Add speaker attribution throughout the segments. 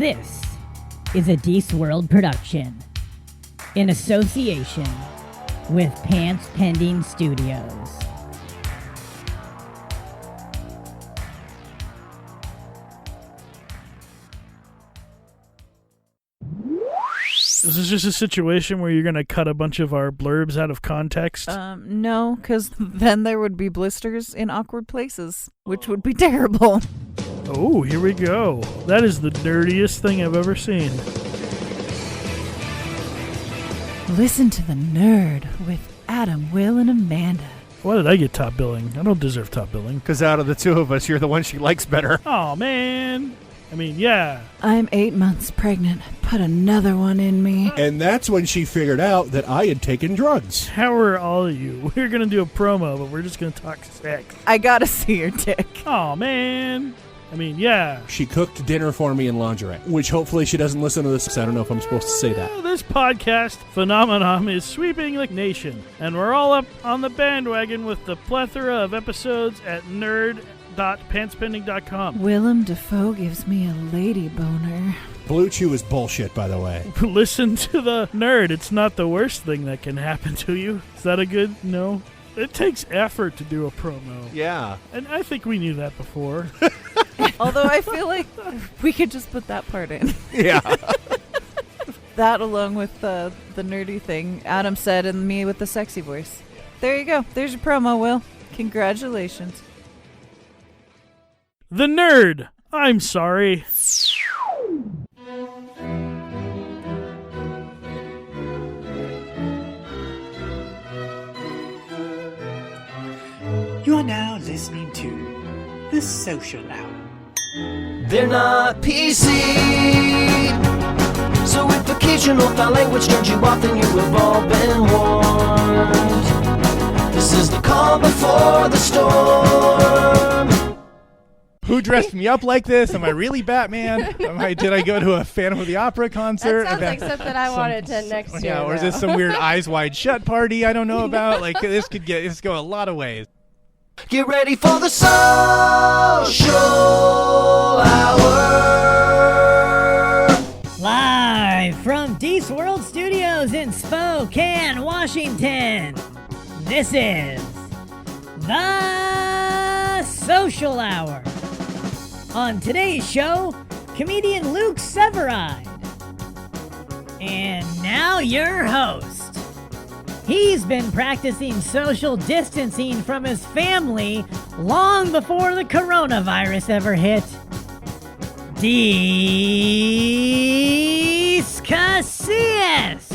Speaker 1: This is a Deece World production in association with Pants Pending Studios.
Speaker 2: Is this just a situation where you're going to cut a bunch of our blurbs out of context?
Speaker 3: No, because then there would be blisters in awkward places, which would be terrible.
Speaker 2: Oh, here we go. That is the dirtiest thing I've ever seen.
Speaker 3: Listen to the Nerd with Adam, Will, and Amanda.
Speaker 2: Why did I get top billing? I don't deserve top billing.
Speaker 4: Because out of the two of us, you're the one she likes better.
Speaker 2: Oh, man. I mean, yeah.
Speaker 3: I'm 8 months pregnant. Put another one in me.
Speaker 5: And that's when she figured out that I had taken drugs.
Speaker 2: How are all of you? We're going to do a promo, but we're just going to talk sex.
Speaker 3: I gotta see your dick.
Speaker 2: Oh, man. I mean, yeah.
Speaker 5: She cooked dinner for me in lingerie, which hopefully she doesn't listen to this. I don't know if I'm supposed to say that.
Speaker 2: This podcast phenomenon is sweeping the nation, and we're all up on the bandwagon with the plethora of episodes at nerd.pantspending.com.
Speaker 3: Willem Dafoe gives me a lady boner.
Speaker 5: Blue Chew is bullshit, by the way.
Speaker 2: Listen to the Nerd. It's not the worst thing that can happen to you. Is that a good no? It takes effort to do a promo.
Speaker 4: Yeah.
Speaker 2: And I think we knew that before.
Speaker 3: Although I feel like we could just put that part in.
Speaker 4: Yeah.
Speaker 3: That along with the nerdy thing Adam said and me with the sexy voice. There you go. There's your promo, Will. Congratulations.
Speaker 2: The Nerd. I'm sorry.
Speaker 6: You are now listening to The Social Hour.
Speaker 7: They're not PC, so if occasional foul language turns you off, then you have all been warned. This is the calm before the storm.
Speaker 4: Who dressed me up like this? Am I really Batman? Did I go to a Phantom of the Opera concert?
Speaker 8: That sounds like something I want to attend next year.
Speaker 4: Yeah, or is this some weird Eyes Wide Shut party I don't know about? Like, this could go a lot of ways.
Speaker 7: Get ready for the social hour.
Speaker 1: Live from Deece World Studios in Spokane, Washington. This is The Social Hour. On today's show, comedian Luke Severeid. And now your host. He's been practicing social distancing from his family long before the coronavirus ever hit. Deece Casillas.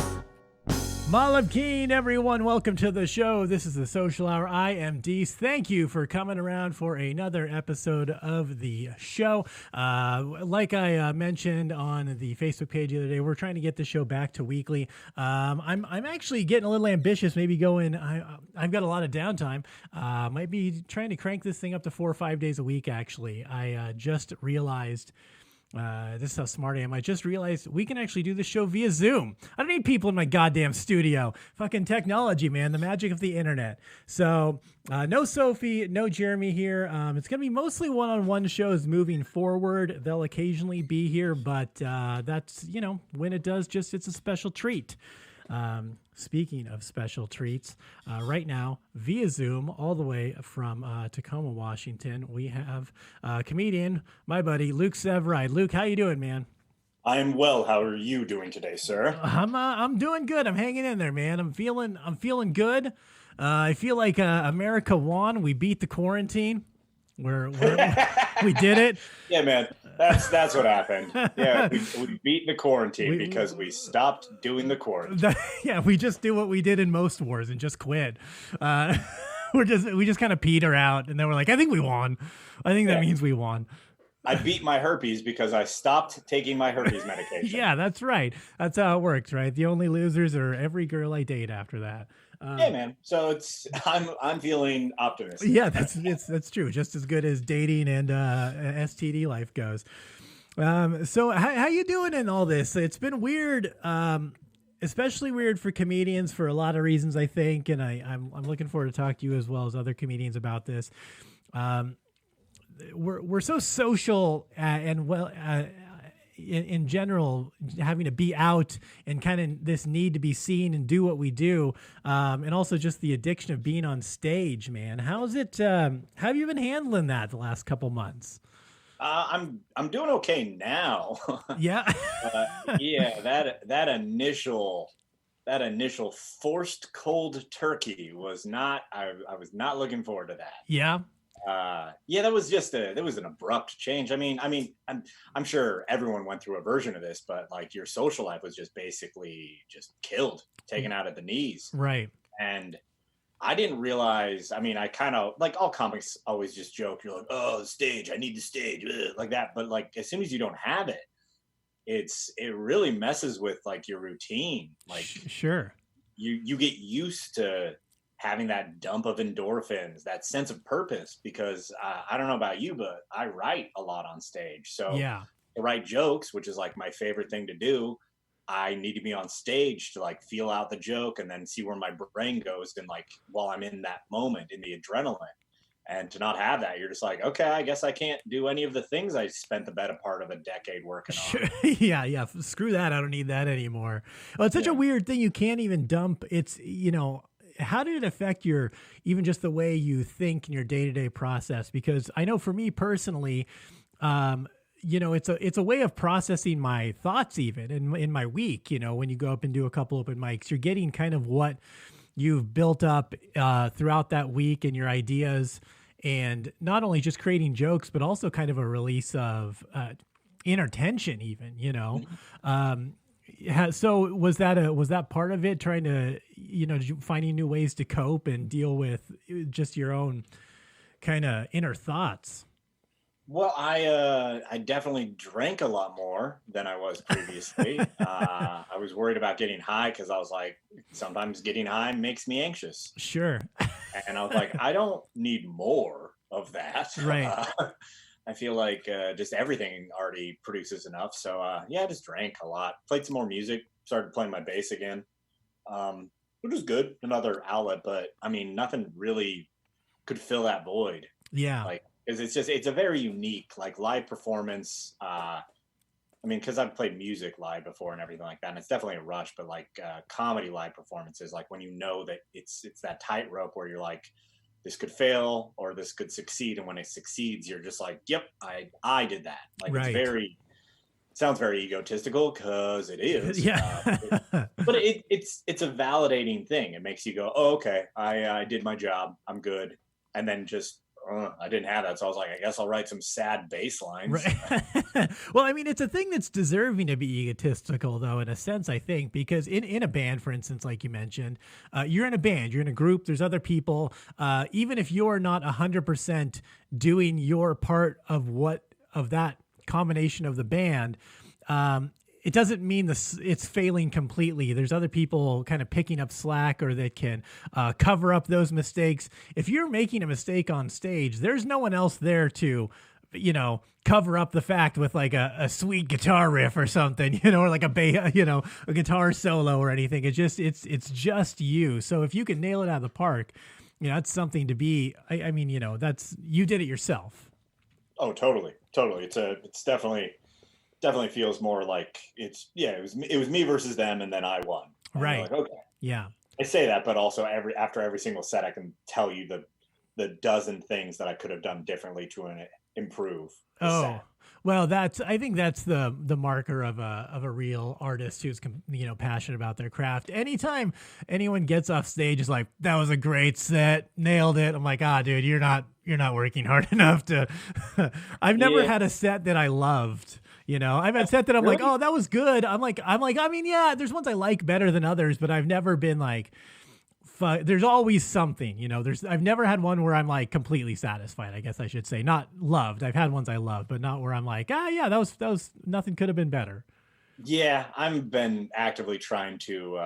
Speaker 9: Malab Keen, everyone. Welcome to the show. This is The Social Hour. I am Deece. Thank you for coming around for another episode of the show. Like I mentioned on the Facebook page the other day, we're trying to get the show back to weekly. I'm actually getting a little ambitious, maybe going, I've got a lot of downtime. Might be trying to crank this thing up to 4 or 5 days a week, actually. I just realized... this is how smart I am. I just realized we can actually do this show via Zoom. I don't need people in my goddamn studio. Fucking technology, man. The magic of the internet. So, no Sophie, no Jeremy here. It's going to be mostly one-on-one shows moving forward. They'll occasionally be here, but that's, when it does, it's a special treat. Speaking of special treats, right now, via Zoom, all the way from Tacoma, Washington, we have comedian, my buddy, Luke Severeid. Luke, how you doing, man?
Speaker 10: I am well. How are you doing today, sir?
Speaker 9: I'm doing good. I'm hanging in there, man. I'm feeling good. I feel like America won. We beat the quarantine. We did it.
Speaker 10: Yeah, man. That's what happened. Yeah, we beat the quarantine because we stopped doing the quarantine.
Speaker 9: Yeah, we just do what we did in most wars and just quit. We just kind of peed her out, and then we're like, I think we won. I think that means we won.
Speaker 10: I beat my herpes because I stopped taking my herpes medication.
Speaker 9: Yeah, that's right. That's how it works, right? The only losers are every girl I date after that.
Speaker 10: Yeah, man. So I'm feeling optimistic.
Speaker 9: Yeah, that's true. Just as good as dating and STD life goes. So how you doing in all this? It's been weird, especially weird for comedians for a lot of reasons, I think. And I'm looking forward to talk to you as well as other comedians about this. We're so social and well in general, having to be out and kind of this need to be seen and do what we do, and also just the addiction of being on stage, man. How's it? How have you been handling that the last couple months?
Speaker 10: I'm doing okay now.
Speaker 9: Yeah.
Speaker 10: Yeah, that initial forced cold turkey was not. I was not looking forward to that.
Speaker 9: Yeah.
Speaker 10: Yeah, that was an abrupt change. I mean, I'm sure everyone went through a version of this, but like your social life was just basically just killed, taken out at the knees.
Speaker 9: Right.
Speaker 10: And I didn't realize. I mean, I kind of like all comics always just joke. You're like, oh, the stage. I need the stage, like that. But like as soon as you don't have it, it really messes with like your routine. Like
Speaker 9: sure,
Speaker 10: you get used to having that dump of endorphins, that sense of purpose, because I don't know about you, but I write a lot on stage. So
Speaker 9: yeah,
Speaker 10: to write jokes, which is like my favorite thing to do, I need to be on stage to like feel out the joke and then see where my brain goes. And like, while I'm in that moment in the adrenaline, and to not have that, you're just like, okay, I guess I can't do any of the things I spent the better part of a decade working on.
Speaker 9: Yeah. Screw that. I don't need that anymore. Well, it's such a weird thing. You can't even dump. It's, how did it affect even just the way you think in your day-to-day process? Because I know for me personally, it's a way of processing my thoughts even in my week. When you go up and do a couple open mics, you're getting kind of what you've built up throughout that week and your ideas, and not only just creating jokes, but also kind of a release of inner tension even, So was that part of it, trying to, finding new ways to cope and deal with just your own kind of inner thoughts?
Speaker 10: Well, I definitely drank a lot more than I was previously. I was worried about getting high because I was like, sometimes getting high makes me anxious.
Speaker 9: Sure.
Speaker 10: And I was like, I don't need more of that.
Speaker 9: Right.
Speaker 10: I feel like just everything already produces enough. So I just drank a lot. Played some more music. Started playing my bass again, which was good. Another outlet, but I mean, nothing really could fill that void.
Speaker 9: Yeah.
Speaker 10: Like, because it's a very unique like live performance. Because I've played music live before and everything like that, and it's definitely a rush. But like comedy live performances, like when you know that it's that tightrope where you're like, this could fail or this could succeed, and when it succeeds, you're just like, yep, I did that. Like
Speaker 9: right.
Speaker 10: Sounds very egotistical because it is.
Speaker 9: Yeah.
Speaker 10: But it's a validating thing. It makes you go, oh, okay, I did my job, I'm good, and then just. I didn't have that, so I was like, I guess I'll write some sad bass lines.
Speaker 9: Right. Well, I mean, it's a thing that's deserving to be egotistical, though, in a sense, I think, because in a band, for instance, like you mentioned, you're in a band, you're in a group, there's other people. Even if you're not 100% doing your part of that combination of the band, it doesn't mean it's failing completely. There's other people kind of picking up slack or that can cover up those mistakes. If you're making a mistake on stage, there's no one else there to, cover up the fact with like a sweet guitar riff or something, or like a guitar solo or anything. It's just you. So if you can nail it out of the park, that's something to be. I mean, you did it yourself.
Speaker 10: Oh, totally. It's definitely feels more like it was me versus them, and then I won. And
Speaker 9: right.
Speaker 10: Like, okay.
Speaker 9: Yeah.
Speaker 10: I say that, but also after every single set, I can tell you the dozen things that I could have done differently to improve. Set.
Speaker 9: Well, I think that's the marker of a real artist who's passionate about their craft. Anytime anyone gets off stage is like, that was a great set, nailed it. I'm like, dude, you're not working hard enough to. I've never had a set that I loved. I've had set that I'm
Speaker 10: really?
Speaker 9: like, oh, that was good. I mean, yeah, there's ones I like better than others, but I've never been like, there's always something, I've never had one where I'm like completely satisfied, I guess I should say. Not loved. I've had ones I loved, but not where I'm like, yeah, that was nothing could have been better.
Speaker 10: Yeah, I've been actively trying to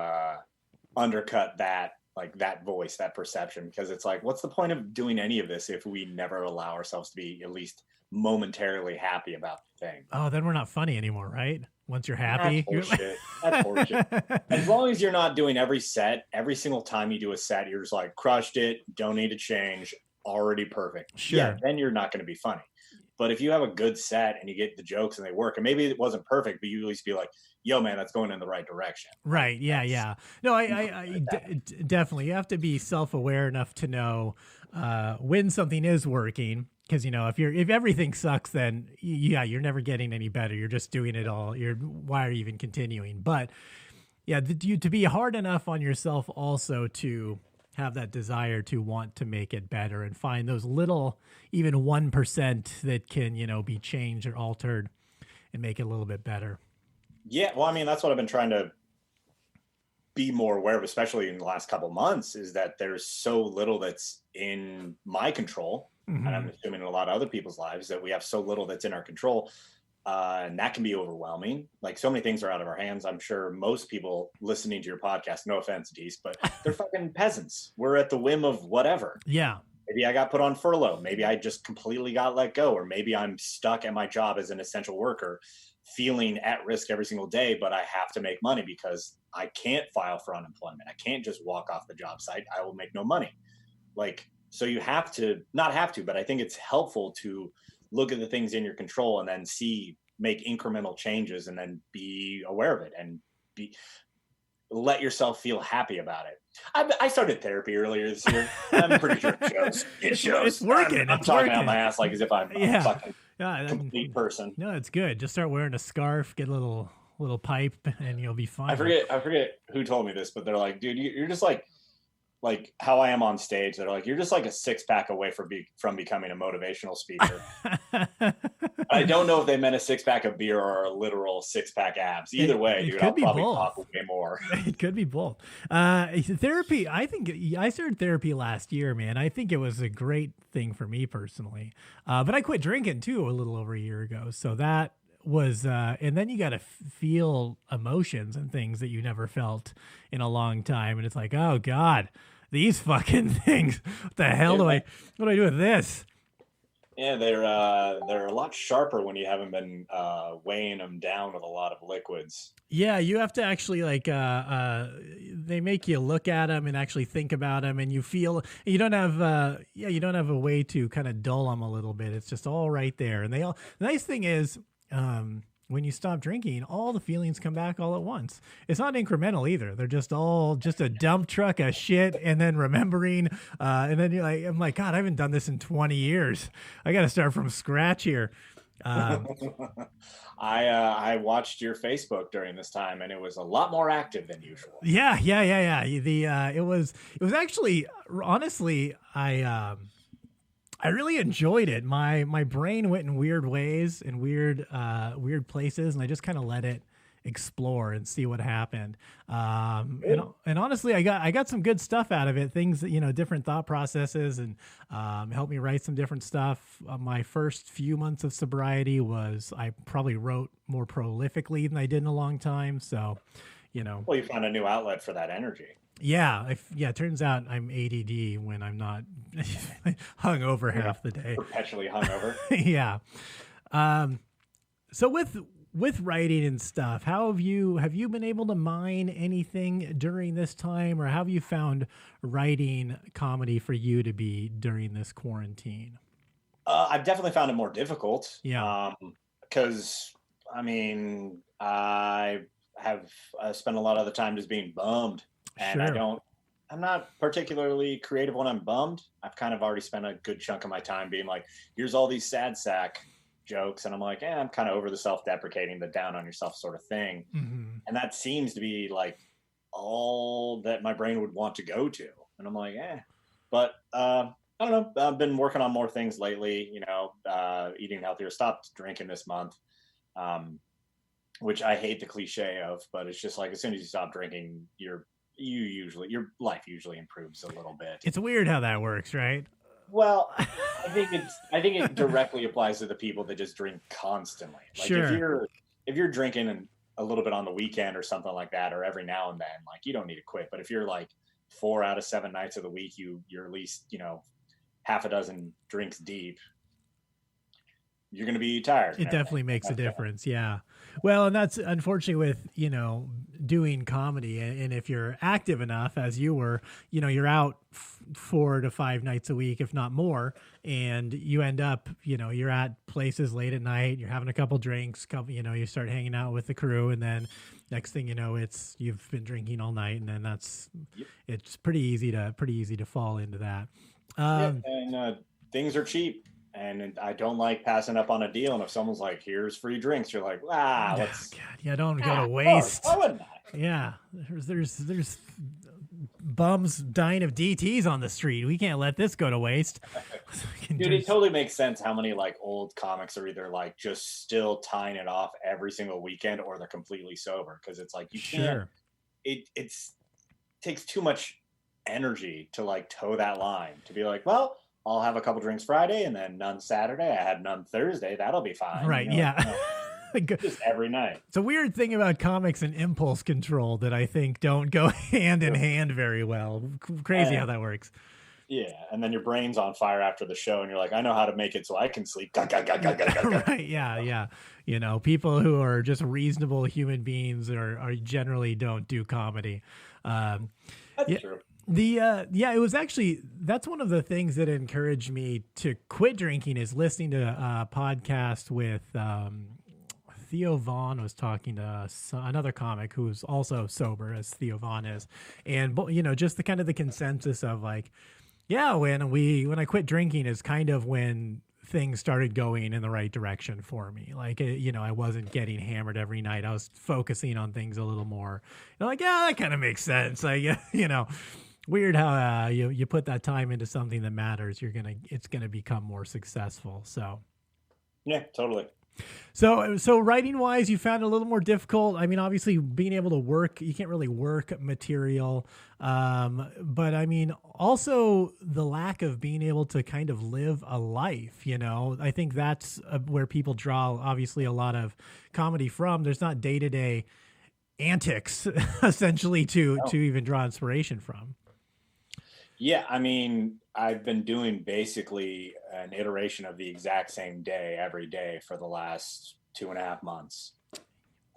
Speaker 10: undercut that, like that voice, that perception, because it's like, what's the point of doing any of this if we never allow ourselves to be at least momentarily happy about the thing?
Speaker 9: Oh, then we're not funny anymore, right? Once you're happy.
Speaker 10: That's horseshit. As long as you're not doing every single time you do a set, you're just like, crushed it, don't need to change, already perfect.
Speaker 9: Sure.
Speaker 10: Yeah, then you're not going to be funny. But if you have a good set and you get the jokes and they work, and maybe it wasn't perfect, but you at least be like, yo, man, that's going in the right direction.
Speaker 9: Right. Yeah. Yeah. No, definitely. You have to be self-aware enough to know when something is working. Because, you know, if everything sucks, then you're never getting any better. You're just doing it all. Why are you even continuing? But yeah, to be hard enough on yourself also to have that desire to want to make it better and find those little, even 1% that can, you know, be changed or altered and make it a little bit better.
Speaker 10: Yeah. Well, I mean, that's what I've been trying to be more aware of, especially in the last couple of months, is that there's so little that's in my control.
Speaker 9: Mm-hmm.
Speaker 10: And I'm assuming in a lot of other people's lives that we have so little that's in our control. And that can be overwhelming. Like, so many things are out of our hands. I'm sure most people listening to your podcast, no offense, Deece, but they're fucking peasants. We're at the whim of whatever.
Speaker 9: Yeah.
Speaker 10: Maybe I got put on furlough. Maybe I just completely got let go. Or maybe I'm stuck at my job as an essential worker, feeling at risk every single day, but I have to make money because I can't file for unemployment. I can't just walk off the job site. I will make no money. Like, so you have to, not have to, but I think it's helpful to look at the things in your control and then make incremental changes and then be aware of it and let yourself feel happy about it. I started therapy earlier this year. I'm pretty sure it shows.
Speaker 9: It's working.
Speaker 10: I'm talking out my ass like as if I'm a fucking complete person.
Speaker 9: No, it's good. Just start wearing a scarf, get a little pipe, and you'll be fine.
Speaker 10: I forget who told me this, but they're like, dude, you're just like how I am on stage. They're like, you're just like a 6-pack away from becoming a motivational speaker. I don't know if they meant a 6-pack of beer or a literal 6-pack abs. Either way, dude, I'll probably talk way more.
Speaker 9: It could be both. Therapy, I think I started therapy last year, man. I think it was a great thing for me personally. But I quit drinking too a little over a year ago. So that was, and then you got to feel emotions and things that you never felt in a long time. And it's like, oh God, these fucking things. What the hell what do I do with this?
Speaker 10: Yeah, they're a lot sharper when you haven't been weighing them down with a lot of liquids.
Speaker 9: Yeah, you have to actually they make you look at them and actually think about them, and you feel you don't have a way to kind of dull them a little bit. It's just all right there. And the nice thing is, when you stop drinking, all the feelings come back all at once. It's not incremental either. They're just a dump truck of shit, and then remembering, and then I'm like, God, I haven't done this in 20 years. I got to start from scratch here.
Speaker 10: I watched your Facebook during this time, and it was a lot more active than usual.
Speaker 9: Yeah. It was actually, honestly, I really enjoyed it. My brain went in weird ways and weird places, and I just kind of let it explore and see what happened. And honestly, I got some good stuff out of it. Things that, different thought processes, and helped me write some different stuff. My first few months of sobriety I probably wrote more prolifically than I did in a long time. So,
Speaker 10: Well, you found a new outlet for that energy.
Speaker 9: Yeah. It turns out I'm ADD when I'm not hungover half the day.
Speaker 10: Perpetually hungover.
Speaker 9: Yeah. So with writing and stuff, how have you been able to mine anything during this time, or how have you found writing comedy for you to be during this quarantine?
Speaker 10: I've definitely found it more difficult.
Speaker 9: Yeah.
Speaker 10: Because I have spent a lot of the time just being bummed. And
Speaker 9: sure.
Speaker 10: I'm not particularly creative when I'm bummed. I've kind of already spent a good chunk of my time being like, here's all these sad sack jokes. And I'm like, I'm kind of over the self-deprecating, the down on yourself sort of thing.
Speaker 9: Mm-hmm.
Speaker 10: And that seems to be like all that my brain would want to go to. And I'm like, But I don't know. I've been working on more things lately, eating healthier, stopped drinking this month. Which I hate the cliche of, but it's just like, as soon as you stop drinking, your life usually improves a little bit.
Speaker 9: It's weird how that works, right?
Speaker 10: Well, I think it directly applies to the people that just drink constantly. Like,
Speaker 9: sure.
Speaker 10: If you're drinking a little bit on the weekend or something like that, or every now and then, like, you don't need to quit. But if you're like 4 out of 7 nights of the week, you're at least, half a dozen drinks deep. you're going to be tired.
Speaker 9: It definitely makes a difference. Yeah. Well, and that's unfortunately with, doing comedy. And if you're active enough as you were, you're out 4 to 5 nights a week, if not more. And you end up, you're at places late at night, you're having a couple drinks, you start hanging out with the crew. And then next thing you know, you've been drinking all night. And then it's pretty easy to fall into that.
Speaker 10: And things are cheap. And I don't like passing up on a deal. And if someone's like, "Here's free drinks," you're like, let's.
Speaker 9: God, yeah, don't go to waste.
Speaker 10: Why wouldn't I?
Speaker 9: Yeah, there's bums dying of DTs on the street. We can't let this go to waste.
Speaker 10: Dude, it totally makes sense how many like old comics are either like just still tying it off every single weekend, or they're completely sober, because it's like you can't. It takes too much energy to like toe that line, to be like, well, I'll have a couple drinks Friday and then none Saturday. I had none Thursday. That'll be fine.
Speaker 9: Right. Yeah.
Speaker 10: Just every night.
Speaker 9: It's a weird thing about comics and impulse control that I think don't go hand in hand very well. Crazy how that works.
Speaker 10: Yeah. And then your brain's on fire after the show and you're like, I know how to make it so I can sleep.
Speaker 9: Right. Yeah. Yeah. People who are just reasonable human beings are generally don't do comedy.
Speaker 10: That's true.
Speaker 9: It was actually, that's one of the things that encouraged me to quit drinking, is listening to a podcast with Theo Vaughn was talking to another comic who's also sober, as Theo Vaughn is. And, just the kind of the consensus of like, yeah, when I quit drinking is kind of when things started going in the right direction for me. Like, I wasn't getting hammered every night. I was focusing on things a little more. Like, yeah, that kind of makes sense. Weird how you put that time into something that matters. It's gonna become more successful. So,
Speaker 10: yeah, totally.
Speaker 9: So writing wise, you found it a little more difficult. I mean, obviously being able to work, you can't really work material. But I mean, also the lack of being able to kind of live a life, I think that's where people draw obviously a lot of comedy from. There's not day-to-day antics essentially to even draw inspiration from.
Speaker 10: Yeah, I mean, I've been doing basically an iteration of the exact same day every day for the last 2.5 months.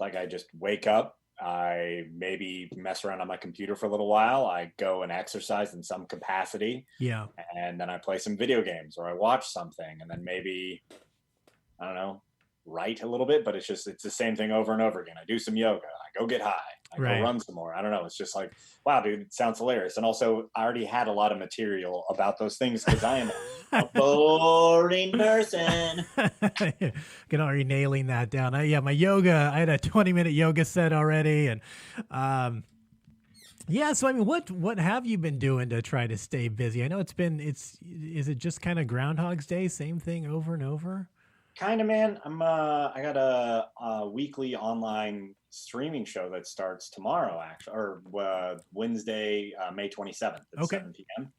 Speaker 10: Like, I just wake up, I maybe mess around on my computer for a little while, I go and exercise in some capacity.
Speaker 9: Yeah.
Speaker 10: And then I play some video games, or I watch something, and then maybe, I don't know, write a little bit, but it's the same thing over and over again. I do some yoga, I go get high, I go run some more. I don't know. It's just like, wow, dude, it sounds hilarious. And also, I already had a lot of material about those things because I am a boring person.
Speaker 9: Can already nailing that down. My yoga, I had a 20-minute yoga set already. And so I mean, what have you been doing to try to stay busy? I know is it just kind of Groundhog's Day, same thing over and over?
Speaker 10: Kind of, man. I got a weekly online streaming show that starts tomorrow, actually, or Wednesday, May 27th at 7 p.m.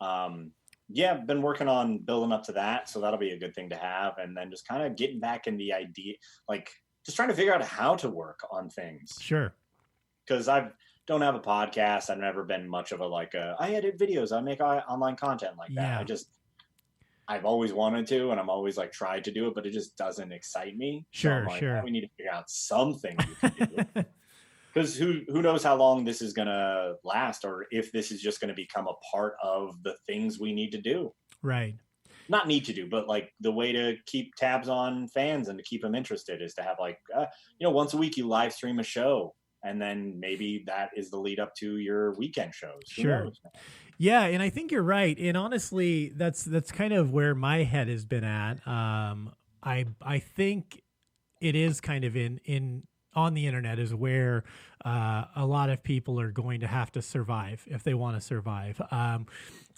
Speaker 10: I've been working on building up to that, so that'll be a good thing to have, and then just kind of getting back in the idea, like just trying to figure out how to work on things.
Speaker 9: Sure.
Speaker 10: Because I don't have a podcast. I've never been much of I edit videos, I make online content like that.
Speaker 9: Yeah.
Speaker 10: I've always wanted to, and I'm always like tried to do it, but it just doesn't excite me.
Speaker 9: Sure,
Speaker 10: so
Speaker 9: sure.
Speaker 10: We need to figure out something you can do. Because who knows how long this is going to last, or if this is just going to become a part of the things we need to do.
Speaker 9: Right.
Speaker 10: Not need to do, but like the way to keep tabs on fans and to keep them interested is to have once a week you live stream a show. And then maybe that is the lead up to your weekend shows.
Speaker 9: Sure. Yeah, and I think you're right. And honestly, that's kind of where my head has been at. I think it is kind of in on the internet is where a lot of people are going to have to survive if they want to survive.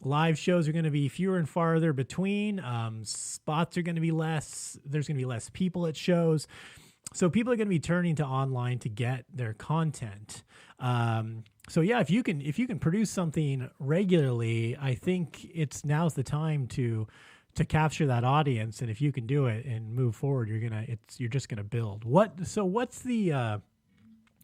Speaker 9: Live shows are going to be fewer and farther between. Spots are going to be less. There's going to be less people at shows. So people are going to be turning to online to get their content. If you can produce something regularly, I think now's the time to capture that audience. And if you can do it and move forward, you're just gonna build. What's the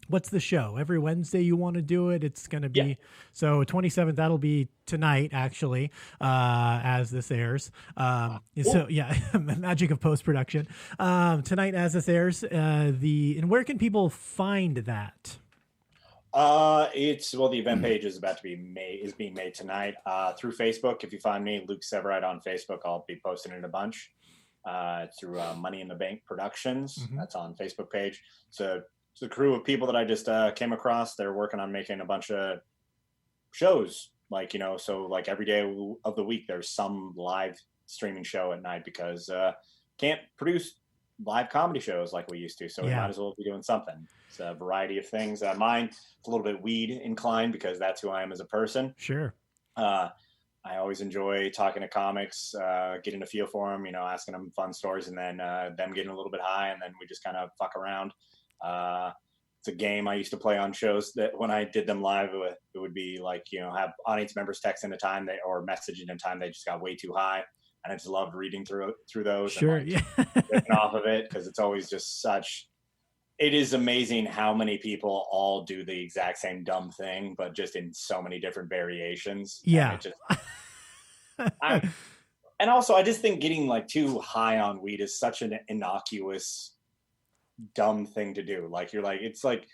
Speaker 9: what's the show? Every Wednesday you want to do it? It's going to be, so 27th, that'll be tonight, actually, as this airs. So, yeah, magic of post-production. Tonight as this airs, and where can people find that?
Speaker 10: The event page is being made tonight through Facebook. If you find me, Luke Severeid on Facebook, I'll be posting it a bunch. Through Money in the Bank Productions. That's on Facebook page. So it's a crew of people that I just came across. They're working on making a bunch of shows, so like every day of the week there's some live streaming show at night because can't produce live comedy shows like we used to, so we might as well be doing something. It's a variety of things. Mine is a little bit weed inclined because that's who I am as a person.
Speaker 9: Sure.
Speaker 10: I always enjoy talking to comics, getting a feel for them, asking them fun stories, and then them getting a little bit high, and then we just kind of fuck around. It's a game I used to play on shows that when I did them live, it would be like, have audience members text in a time or message in a time they just got way too high. And I just loved reading through those.
Speaker 9: Sure.
Speaker 10: And ripping off of it because it's always just it is amazing how many people all do the exact same dumb thing, but just in so many different variations.
Speaker 9: Yeah.
Speaker 10: And also, I just think getting like too high on weed is such an innocuous, dumb thing to do. Like it's like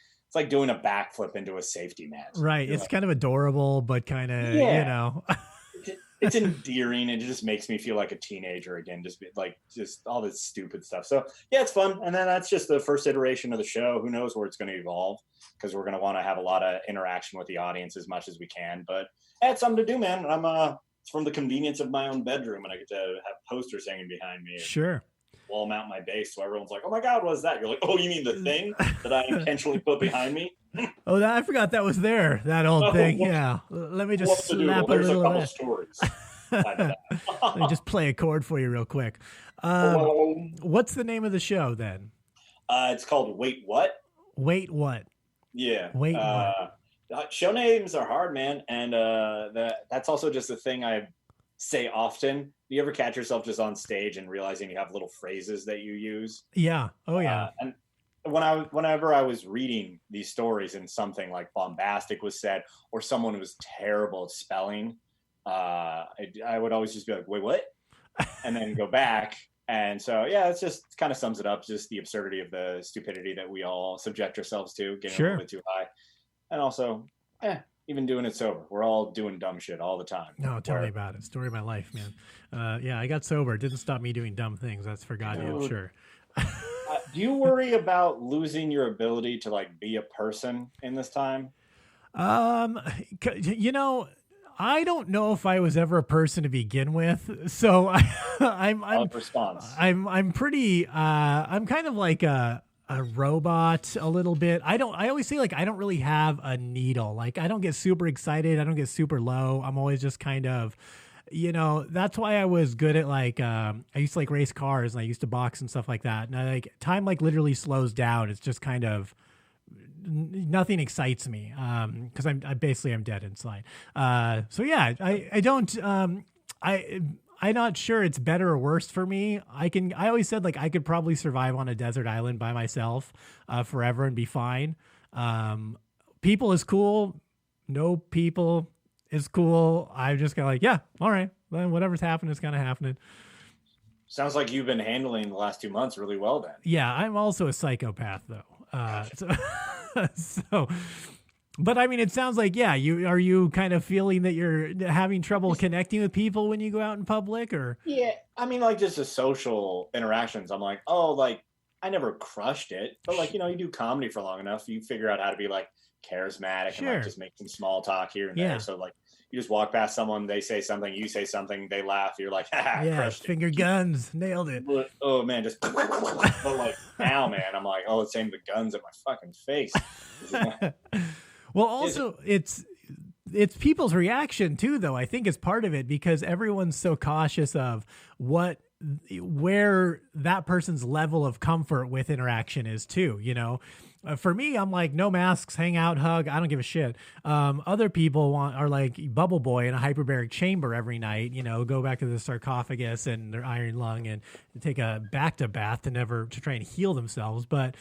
Speaker 10: doing a backflip into a safety net.
Speaker 9: Right. It's kind of adorable, but kind of,
Speaker 10: It's endearing. It just makes me feel like a teenager again. Just all this stupid stuff. So yeah, it's fun. And then that's just the first iteration of the show. Who knows where it's going to evolve? Because we're going to want to have a lot of interaction with the audience as much as we can. But it's something to do, man. I'm it's from the convenience of my own bedroom, and I get to have posters hanging behind me.
Speaker 9: Sure.
Speaker 10: Wall mount my base, so everyone's like, "Oh my God, what is that?" You're like, "Oh, you mean the thing that I intentionally put behind me?"
Speaker 9: Oh, I forgot that was there. That old thing. Yeah. Let me just slap a little of that.
Speaker 10: Stories.
Speaker 9: Let me just play a chord for you real quick. What's the name of the show then?
Speaker 10: It's called Wait What?
Speaker 9: Wait What?
Speaker 10: Yeah.
Speaker 9: Wait What?
Speaker 10: Show names are hard, man, and that's also just a thing I say often. Do you ever catch yourself just on stage and realizing you have little phrases that you use?
Speaker 9: Yeah. Oh yeah.
Speaker 10: And whenever I was reading these stories and something like bombastic was said or someone was terrible at spelling, I would always just be like, "Wait, what?" and then go back. And so, yeah, it kind of sums it up, just the absurdity of the stupidity that we all subject ourselves to, getting a little bit too high. And also, even doing it sober. We're all doing dumb shit all the time.
Speaker 9: No, tell me about it. Story of my life, man. Yeah, I got sober. It didn't stop me doing dumb things. That's for goddamn sure.
Speaker 10: Do you worry about losing your ability to be a person in this time?
Speaker 9: I don't know if I was ever a person to begin with, so I'm pretty. I'm kind of like a robot a little bit. I always say I don't really have a needle. I don't get super excited. I don't get super low. I'm always just kind of, that's why I was good at I used to race cars and I used to box and stuff like that. And time literally slows down. It's just kind of, nothing excites me because I'm dead inside. So yeah, I don't. I'm not sure it's better or worse for me. I always said I could probably survive on a desert island by myself forever and be fine. People is cool. No people is cool. I'm just kind of yeah, all right. Then whatever's happening is kind of happening.
Speaker 10: Sounds like you've been handling the last 2 months really well then.
Speaker 9: Yeah, I'm also a psychopath though. So, but I mean, it sounds like, are you kind of feeling that you're having trouble connecting with people when you go out in public or?
Speaker 10: Yeah. I mean, just the social interactions. I'm I never crushed it, but you do comedy for long enough, you figure out how to be charismatic and just make some small talk here and there. So you just walk past someone, they say something, you say something, they laugh, you're like, crushed
Speaker 9: finger
Speaker 10: it.
Speaker 9: guns, nailed it.
Speaker 10: Oh man, just but now, man, I'm let's aim the guns at my fucking face.
Speaker 9: Well, also it's people's reaction too, though. I think is part of it because everyone's so cautious of where that person's level of comfort with interaction is too, For me, I'm no masks, hang out, hug. I don't give a shit. Other people are Bubble Boy in a hyperbaric chamber every night, go back to the sarcophagus and their iron lung and take a bath to try and heal themselves. But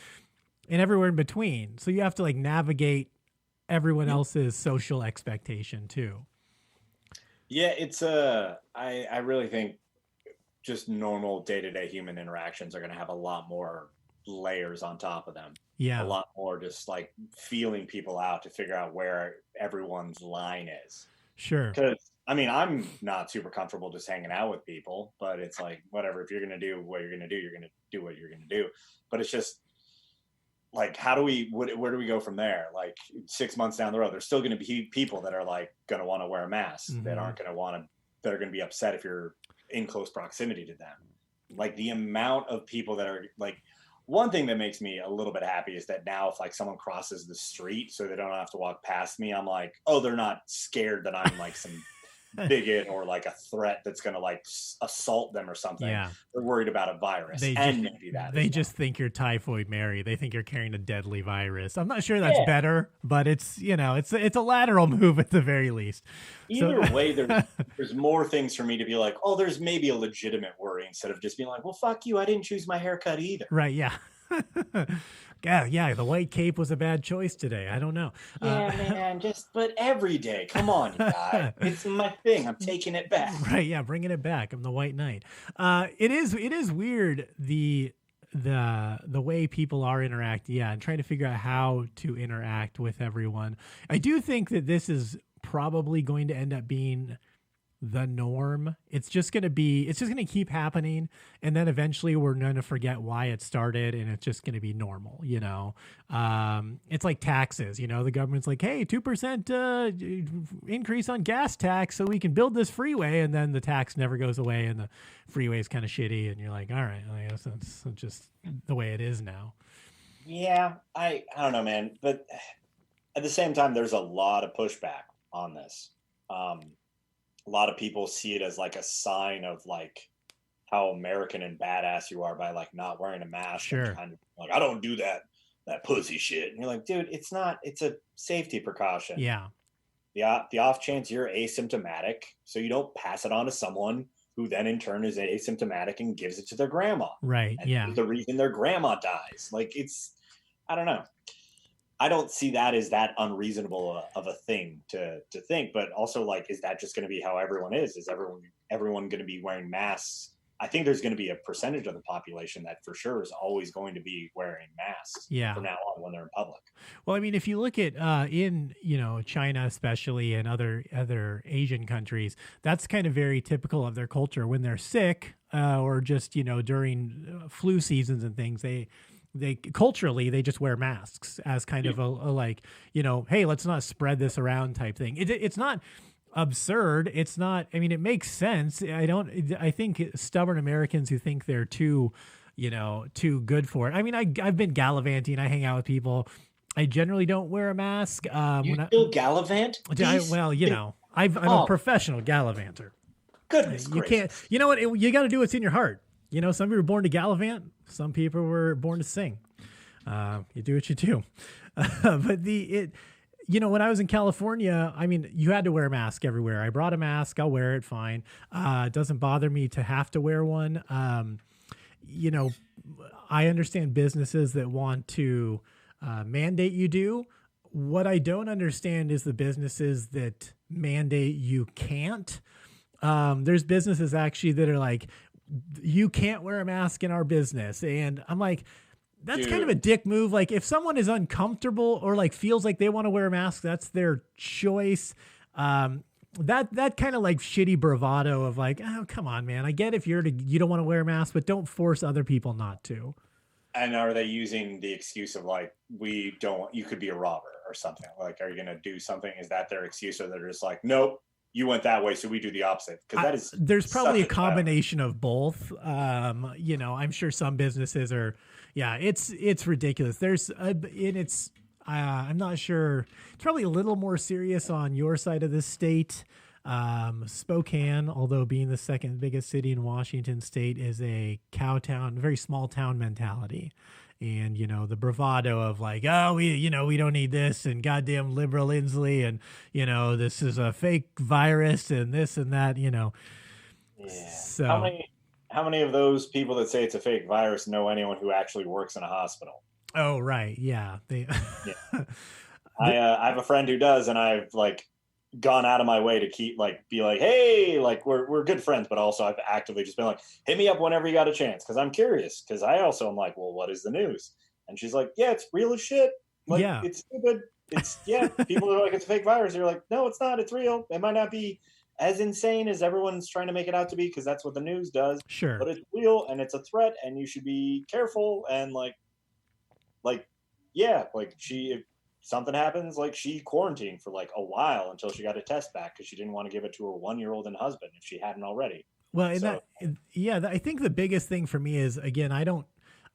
Speaker 9: and everywhere in between. So you have to like navigate everyone else's social expectation too.
Speaker 10: Yeah, it's I really think just normal day-to-day human interactions are going to have a lot more layers on top of them.
Speaker 9: Yeah.
Speaker 10: A lot more just like feeling people out to figure out where everyone's line is.
Speaker 9: Sure.
Speaker 10: Because I mean, I'm not super comfortable just hanging out with people, but it's like, whatever, if you're going to do what you're going to do, you're going to do what you're going to do. But it's just like, where do we go from there? Like 6 months down the road, there's still going to be people that are like going to want to wear a mask, that aren't going to that are going to be upset if you're in close proximity to them. Like the amount of people that are like, one thing that makes me a little bit happy is that now if like someone crosses the street so they don't have to walk past me, I'm like, oh, they're not scared that I'm like some bigot or like a threat that's going to like assault them or something.
Speaker 9: Yeah.
Speaker 10: They're worried about a virus.
Speaker 9: They just think you're Typhoid Mary. They think you're carrying a deadly virus. I'm not sure that's better, but it's, it's a lateral move at the very least.
Speaker 10: Either way, there's more things for me to be like, oh, there's maybe a legitimate worry instead of just being like, well, fuck you, I didn't choose my haircut either.
Speaker 9: Right, yeah. Yeah, the white cape was a bad choice today. I don't know.
Speaker 10: Yeah, man, but every day. Come on, you guys. It's my thing. I'm taking it back.
Speaker 9: Right, yeah, bringing it back. I'm the White Knight. It is weird the way people are interacting, and trying to figure out how to interact with everyone. I do think that this is probably going to end up being the norm. It's just going to keep happening. And then eventually we're going to forget why it started and it's just going to be normal, it's like taxes, the government's like, hey, 2% increase on gas tax so we can build this freeway. And then the tax never goes away and the freeway is kind of shitty. And you're like, all right, I guess that's just the way it is now.
Speaker 10: Yeah. I don't know, man. But at the same time, there's a lot of pushback on this. A lot of people see it as like a sign of like how American and badass you are by like not wearing a mask.
Speaker 9: Sure.
Speaker 10: And kind of like, I don't do that pussy shit. And you're like, dude, it's a safety precaution.
Speaker 9: Yeah.
Speaker 10: The off chance you're asymptomatic, so you don't pass it on to someone who then in turn is asymptomatic and gives it to their grandma.
Speaker 9: Right.
Speaker 10: And
Speaker 9: yeah.
Speaker 10: the reason their grandma dies. Like I don't know. I don't see that as that unreasonable of a thing to think, but also like, is that just going to be how everyone is? Is everyone going to be wearing masks? I think there's going to be a percentage of the population that for sure is always going to be wearing masks from now on when they're in public.
Speaker 9: Well, I mean, if you look at in China especially and other Asian countries, that's kind of very typical of their culture. When they're sick or just during flu seasons and things, they culturally they just wear masks as kind of a like, hey, let's not spread this around type thing. It's not absurd. It's not, I mean, it makes sense. I think stubborn Americans who think they're too good for it. I mean, I've been gallivanting. I hang out with people. I generally don't wear a mask.
Speaker 10: You still gallivant?
Speaker 9: I'm a professional gallivanter.
Speaker 10: Goodness
Speaker 9: you can't, you know what? You got to do what's in your heart. Some people were born to gallivant. Some people were born to sing. You do what you do. But when I was in California, I mean, you had to wear a mask everywhere. I brought a mask. I'll wear it. Fine. It doesn't bother me to have to wear one. I understand businesses that want to mandate you do. What I don't understand is the businesses that mandate you can't. There's businesses actually that are like, you can't wear a mask in our business. And I'm like, that's kind of a dick move. Like if someone is uncomfortable or like feels like they want to wear a mask, that's their choice. That kind of like shitty bravado of like, oh, come on, man. I get if you don't want to wear a mask, but don't force other people not to.
Speaker 10: And are they using the excuse of like, you could be a robber or something? Like, are you going to do something? Is that their excuse? Or they're just like, nope. You went that way, so we do the opposite. Because
Speaker 9: there's probably a combination of both. I'm sure some businesses are, it's ridiculous. I'm not sure. It's probably a little more serious on your side of the state. Spokane, although being the second biggest city in Washington state, is a cow town, very small town mentality. And, the bravado of like, oh, we don't need this and goddamn liberal Inslee and, this is a fake virus and this and that, Yeah.
Speaker 10: So how many of those people that say it's a fake virus know anyone who actually works in a hospital?
Speaker 9: Oh, right. Yeah.
Speaker 10: Yeah. I have a friend who does, and I've like gone out of my way to be like, hey, like we're good friends, but also I've actively just been like, hit me up whenever you got a chance, because I'm curious, because I also am like, well, what is the news? And she's like, yeah, it's real as shit. Like,
Speaker 9: Yeah.
Speaker 10: it's stupid. It's people are like, it's a fake virus. You're like, no, it's not. It's real. It might not be as insane as everyone's trying to make it out to be, because that's what the news does.
Speaker 9: Sure.
Speaker 10: But it's real, and it's a threat, and you should be careful. And like if something happens, like she quarantined for like a while until she got a test back, because she didn't want to give it to her 1-year-old and husband if she hadn't already.
Speaker 9: Well, I think the biggest thing for me is, again,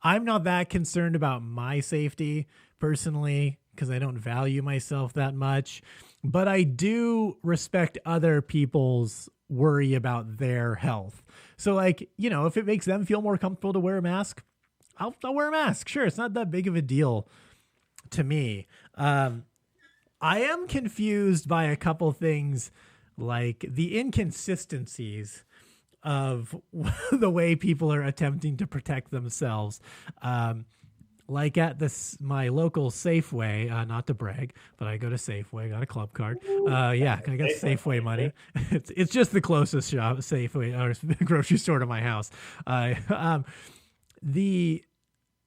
Speaker 9: I'm not that concerned about my safety personally, because I don't value myself that much, but I do respect other people's worry about their health. So like, if it makes them feel more comfortable to wear a mask, I'll wear a mask. Sure. It's not that big of a deal to me. I am confused by a couple things, like the inconsistencies of the way people are attempting to protect themselves. Like at my local Safeway, not to brag, but I go to Safeway, I got a club card. I got Safeway money. It's just the closest shop, Safeway or grocery store to my house.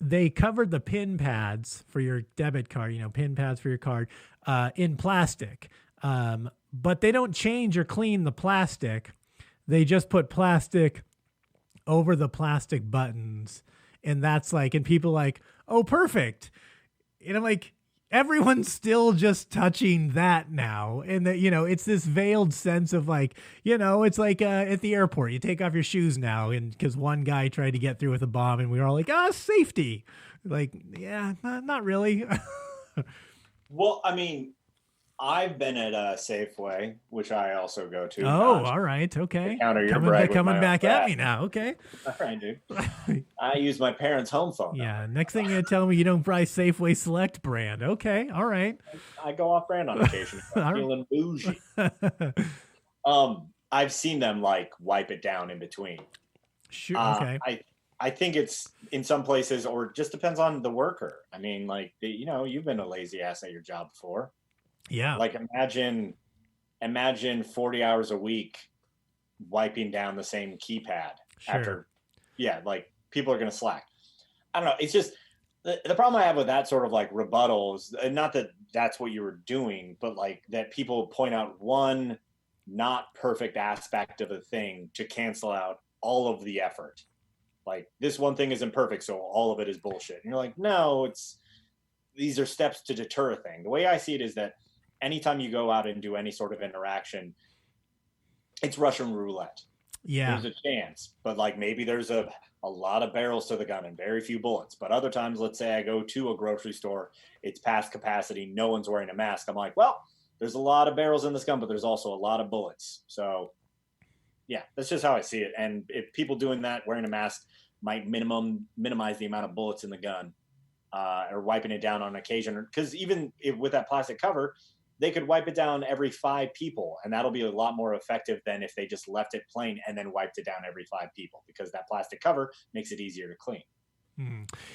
Speaker 9: They covered the pin pads for your debit card, pin pads for your card, in plastic. But they don't change or clean the plastic. They just put plastic over the plastic buttons. And that's like, and people are like, oh, perfect. And I'm like, everyone's still just touching that now. And that, it's this veiled sense of like, it's like at the airport, you take off your shoes now. And because one guy tried to get through with a bomb and we were all like, safety. Like, yeah, not really.
Speaker 10: Well, I mean, I've been at a Safeway, which I also go to.
Speaker 9: Oh, all right. Okay. Coming back at me now. Okay.
Speaker 10: All right, dude. I use my parents' home phone.
Speaker 9: Yeah. Next thing you're telling me you don't buy Safeway Select brand. Okay. All right.
Speaker 10: I go off brand on occasion if I'm feeling bougie. I've seen them like wipe it down in between.
Speaker 9: Sure. Okay.
Speaker 10: I think it's in some places, or just depends on the worker. I mean, like, you've been a lazy ass at your job before.
Speaker 9: Yeah.
Speaker 10: Like imagine 40 hours a week wiping down the same keypad after, like people are going to slack. I don't know. It's just the problem I have with that sort of like rebuttal is not that that's what you were doing, but like that people point out one not perfect aspect of a thing to cancel out all of the effort. Like this one thing isn't perfect, so all of it is bullshit. And you're like, no, these are steps to deter a thing. The way I see it is that anytime you go out and do any sort of interaction, it's Russian roulette.
Speaker 9: Yeah.
Speaker 10: There's a chance, but like maybe there's a lot of barrels to the gun and very few bullets. But other times, let's say I go to a grocery store, it's past capacity, no one's wearing a mask. I'm like, well, there's a lot of barrels in this gun, but there's also a lot of bullets. So yeah, that's just how I see it. And if people doing that, wearing a mask, might minimize the amount of bullets in the gun, or wiping it down on occasion. Because even with that plastic cover, they could wipe it down every 5 people, and that'll be a lot more effective than if they just left it plain and then wiped it down every 5 people, because that plastic cover makes it easier to clean.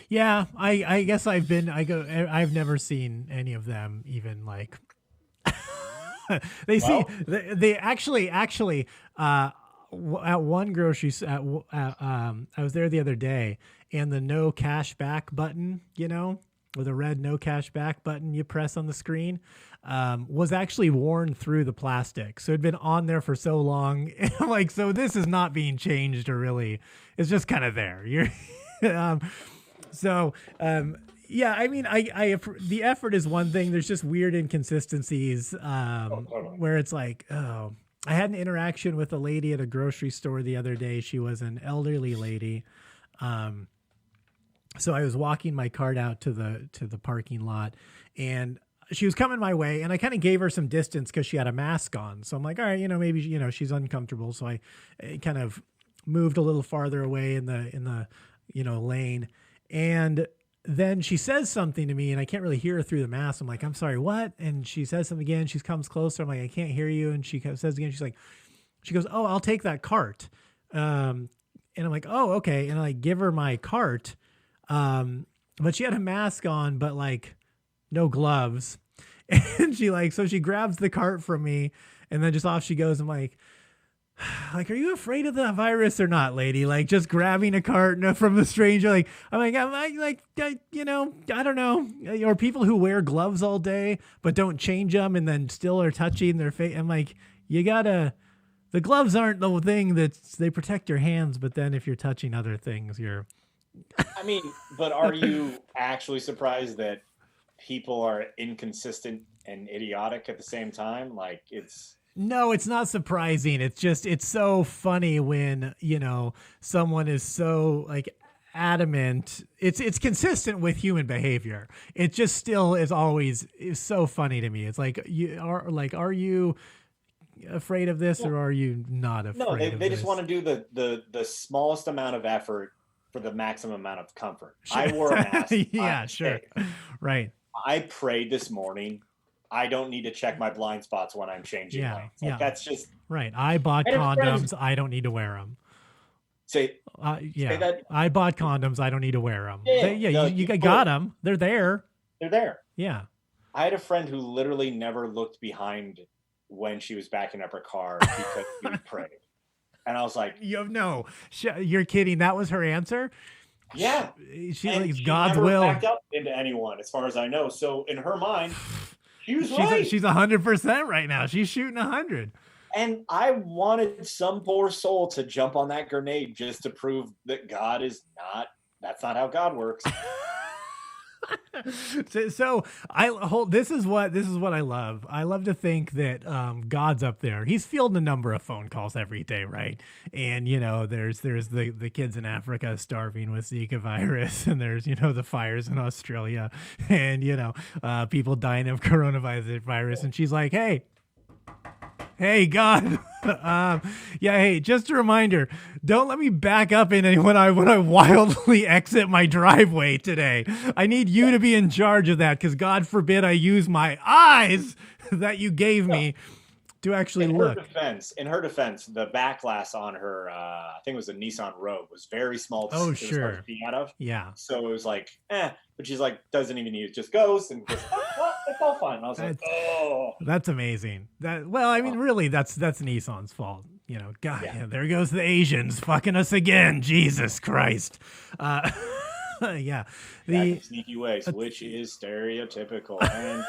Speaker 9: Yeah, I guess I've never seen any of them even like they actually at one grocery I was there the other day, and the no cash back button, with a red no cash back button you press on the screen, was actually worn through the plastic. So it'd been on there for so long. I'm like, so this is not being changed, or really, it's just kind of there. Yeah, I mean, the effort is one thing. There's just weird inconsistencies where it's like, I had an interaction with a lady at a grocery store the other day. She was an elderly lady. So I was walking my cart out to the parking lot, and she was coming my way, and I kind of gave her some distance because she had a mask on. So I'm like, all right, maybe, she's uncomfortable. So I kind of moved a little farther away in the lane. And then she says something to me, and I can't really hear her through the mask. I'm like, I'm sorry, what? And she says something again. She comes closer. I'm like, I can't hear you. And she says again, she goes, oh, I'll take that cart. And I'm like, oh, okay. And I give her my cart. And but she had a mask on, but like no gloves. And she grabs the cart from me, and then just off she goes. I'm like, are you afraid of the virus or not, lady? Like, just grabbing a cart from a stranger. I don't know. Or people who wear gloves all day but don't change them and then still are touching their face. I'm like, the gloves aren't the thing they protect your hands, but then if you're touching other things, you're.
Speaker 10: I mean, but are you actually surprised that people are inconsistent and idiotic at the same time? Like,
Speaker 9: No, it's not surprising. It's so funny when, someone is so like adamant. It's consistent with human behavior. It just still is so funny to me. It's like, are you afraid of this, or are you not afraid of this?
Speaker 10: No, they just want to do the smallest amount of effort for the maximum amount of comfort.
Speaker 9: Sure.
Speaker 10: I wore a mask.
Speaker 9: Yeah, sure. Right.
Speaker 10: I prayed this morning. I don't need to check my blind spots when I'm changing lanes. That's just
Speaker 9: right. I bought condoms. I don't need to wear them.
Speaker 10: Say
Speaker 9: that. I bought condoms. I don't need to wear them.
Speaker 10: Yeah,
Speaker 9: you got them. They're there.
Speaker 10: They're there.
Speaker 9: Yeah.
Speaker 10: I had a friend who literally never looked behind when she was backing up her car because we prayed. And I was like,
Speaker 9: you're kidding. That was her answer.
Speaker 10: Yeah.
Speaker 9: She God's will.
Speaker 10: Backed up into anyone, as far as I know. So in her mind, she's right.
Speaker 9: She's 100% right now. She's shooting 100.
Speaker 10: And I wanted some poor soul to jump on that grenade just to prove that that's not how God works.
Speaker 9: So this is what I love. I love to think that God's up there. He's fielding a number of phone calls every day, right? And there's the kids in Africa starving with Zika virus, and there's the fires in Australia, and people dying of coronavirus. And she's like, Hey, God. Hey, just a reminder, don't let me back up when I wildly exit my driveway today. I need you to be in charge of that, because God forbid I use my eyes that you gave me to actually look.
Speaker 10: In her defense, the back glass on her, I think it was a Nissan Rogue, was very small to be out of.
Speaker 9: Yeah.
Speaker 10: So it was like, but she's like, doesn't even need it, just goes and goes, it's all fine. And I was like,
Speaker 9: that's amazing. Really, that's Nissan's fault. God, there goes the Asians fucking us again. Jesus Christ. Yeah.
Speaker 10: The sneaky ways, which is stereotypical and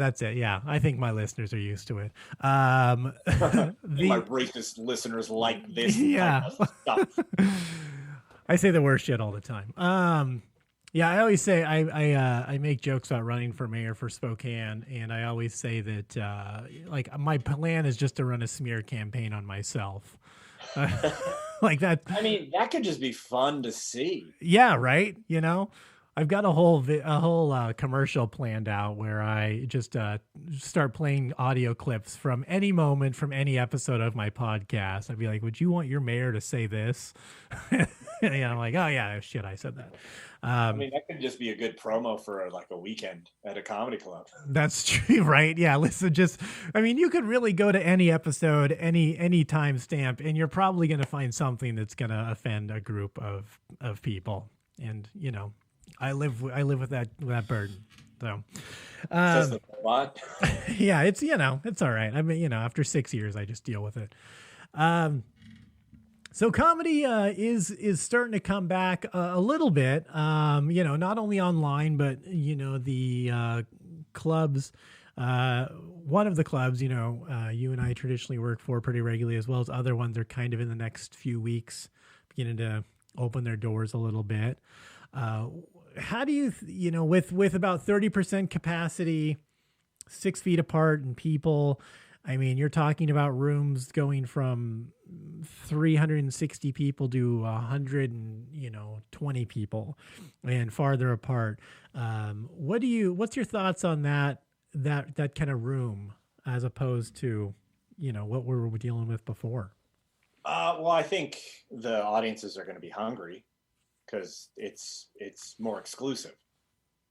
Speaker 9: that's it. Yeah, I think my listeners are used to it.
Speaker 10: My racist listeners like this type of stuff.
Speaker 9: I say the worst shit all the time. I always say I make jokes about running for mayor for Spokane, and I always say that my plan is just to run a smear campaign on myself. Like that.
Speaker 10: I mean, that could just be fun to see.
Speaker 9: Yeah, right. I've got a whole commercial planned out where I just start playing audio clips from any moment from any episode of my podcast. I'd be like, "Would you want your mayor to say this?" I'm like, "Oh yeah, shit, I said that."
Speaker 10: I mean, that could just be a good promo for like a weekend at a comedy club.
Speaker 9: That's true, right? Yeah, listen, you could really go to any episode, any timestamp, and you're probably going to find something that's going to offend a group of people, and I live with that burden. So,
Speaker 10: what?
Speaker 9: Yeah, it's it's all right. I mean, after 6 years, I just deal with it. So comedy is starting to come back a little bit. Not only online, but the clubs. One of the clubs, you and I traditionally work for pretty regularly, as well as other ones are kind of in the next few weeks beginning to open their doors a little bit. How do you, with about 30% capacity, 6 feet apart, and people, I mean, you're talking about rooms going from 360 people to 120 people and farther apart. What's your thoughts on that kind of room as opposed to, what we were dealing with before?
Speaker 10: Well, I think the audiences are going to be hungry, because it's more exclusive.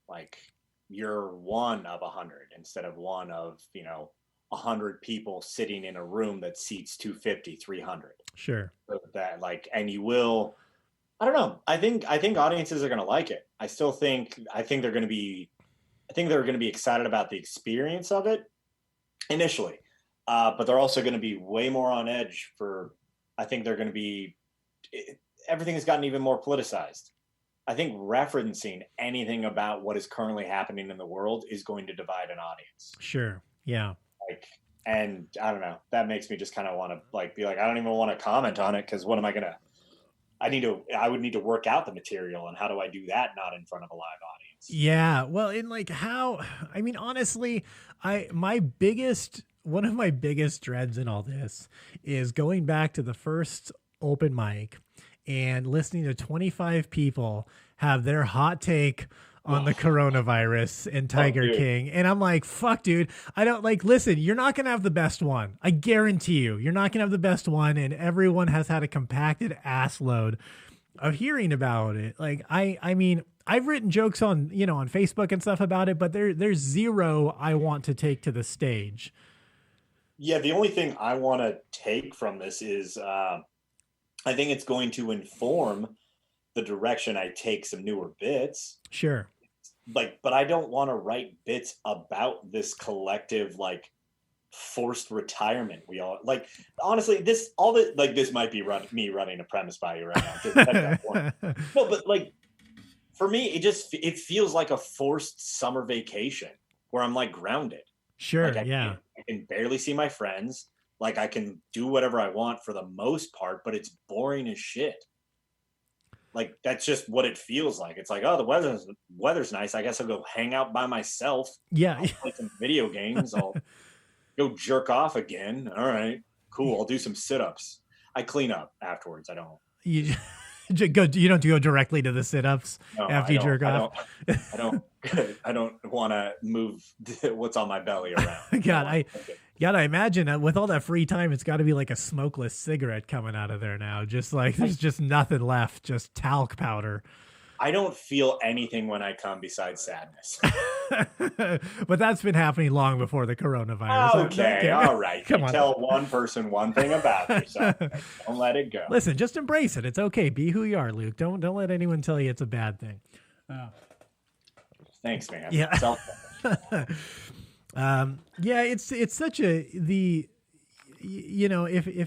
Speaker 10: Like, you're one of 100 instead of one of 100 people sitting in a room that seats 250, 300.
Speaker 9: Sure.
Speaker 10: So that and you will I don't know. I think audiences are going to like it. I think they're going to be excited about the experience of it initially, but they're also going to be way more on edge for. I think they're going to be. Everything has gotten even more politicized. I think referencing anything about what is currently happening in the world is going to divide an audience.
Speaker 9: Sure. Yeah.
Speaker 10: And I don't know. That makes me just kind of want to be like, I don't even want to comment on it because what am I gonna? I would need to work out the material, and how do I do that not in front of a live audience?
Speaker 9: Yeah. Well, honestly, one of my biggest dreads in all this is going back to the first open mic and listening to 25 people have their hot take on the coronavirus and Tiger King. And I'm like, fuck, dude, I don't listen, you're not going to have the best one. I guarantee you're not going to have the best one. And everyone has had a compacted ass load of hearing about it. I've written jokes on Facebook and stuff about it, but there's zero I want to take to the stage.
Speaker 10: Yeah. The only thing I want to take from this is, I think it's going to inform the direction I take some newer bits.
Speaker 9: Sure.
Speaker 10: But I don't want to write bits about this collective, forced retirement. We all honestly, this might be me running a premise by you right now. No, but for me, it feels like a forced summer vacation where I'm grounded.
Speaker 9: Sure. Yeah.
Speaker 10: I can barely see my friends. I can do whatever I want for the most part, but it's boring as shit. That's just what it feels like. It's oh, the weather's nice. I guess I'll go hang out by myself.
Speaker 9: Yeah.
Speaker 10: I'll play some video games. I'll go jerk off again. All right, cool. I'll do some sit-ups. I clean up afterwards. I don't.
Speaker 9: You don't go directly to the sit-ups after you jerk off.
Speaker 10: I don't want to move what's on my belly around.
Speaker 9: I imagine with all that free time, it's got to be like a smokeless cigarette coming out of there now. Just there's just nothing left, just talc powder.
Speaker 10: I don't feel anything when I come besides sadness.
Speaker 9: But that's been happening long before the coronavirus.
Speaker 10: Okay, all right. Come on. Tell one person one thing about yourself. Don't let it go.
Speaker 9: Listen, just embrace it. It's okay. Be who you are, Luke. Don't let anyone tell you it's a bad thing.
Speaker 10: Thanks, man.
Speaker 9: Yeah. It's such if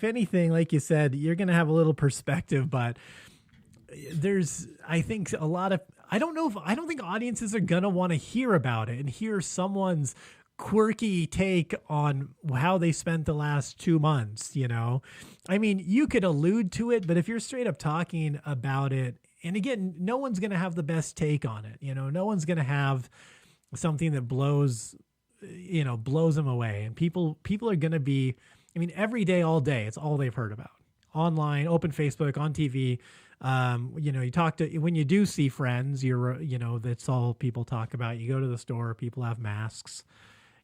Speaker 9: anything, like you said, you're going to have a little perspective, but I think I don't think audiences are going to want to hear about it and hear someone's quirky take on how they spent the last 2 months. You could allude to it, but if you're straight up talking about it, and again, no one's going to have the best take on it. No one's going to have something that blows them away. And people are going to be, every day, all day, it's all they've heard about online, open Facebook, on TV. You talk to, when you do see friends, that's all people talk about. You go to the store, people have masks.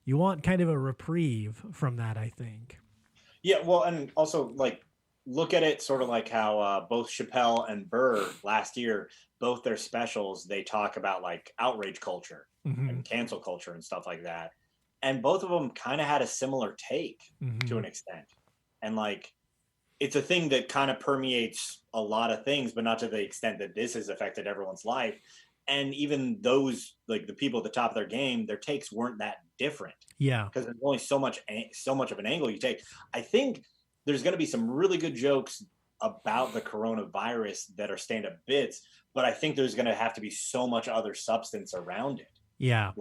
Speaker 9: You want kind of a reprieve from that, I think.
Speaker 10: Yeah. Well, and also look at it sort of like how both Chappelle and Burr last year, both their specials, they talk about outrage culture and cancel culture and stuff like that. And both of them kind of had a similar take to an extent. And it's a thing that kind of permeates a lot of things, but not to the extent that this has affected everyone's life. And even those, the people at the top of their game, their takes weren't that different.
Speaker 9: Yeah.
Speaker 10: Because there's only so much of an angle you take. I think there's going to be some really good jokes about the coronavirus that are stand-up bits, but I think there's going to have to be so much other substance around it.
Speaker 9: Yeah.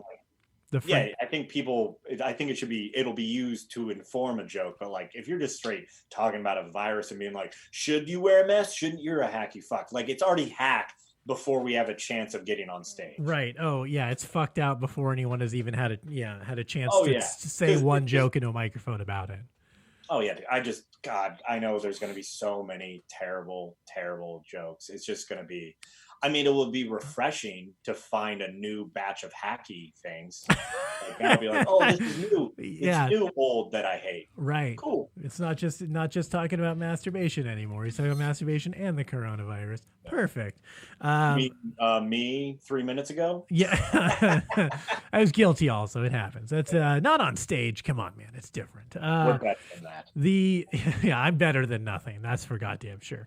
Speaker 10: I think it'll be used to inform a joke, but if you're just straight talking about a virus and being should you wear a mask? Shouldn't you're a hacky fuck? It's already hack before we have a chance of getting on stage.
Speaker 9: Right. Oh yeah. It's fucked out before anyone has even had a chance to say one joke into a microphone about it.
Speaker 10: Oh yeah. I know there's going to be so many terrible, terrible jokes. It's just going to be, it will be refreshing to find a new batch of hacky things. I'll be oh, this is new. It's new old that I hate.
Speaker 9: Right.
Speaker 10: Cool.
Speaker 9: It's not just talking about masturbation anymore. He's talking about masturbation and the coronavirus. Perfect.
Speaker 10: Me 3 minutes ago?
Speaker 9: Yeah. I was guilty also. It happens. That's not on stage. Come on, man. It's different.
Speaker 10: We're better than that.
Speaker 9: I'm better than nothing. That's for goddamn sure.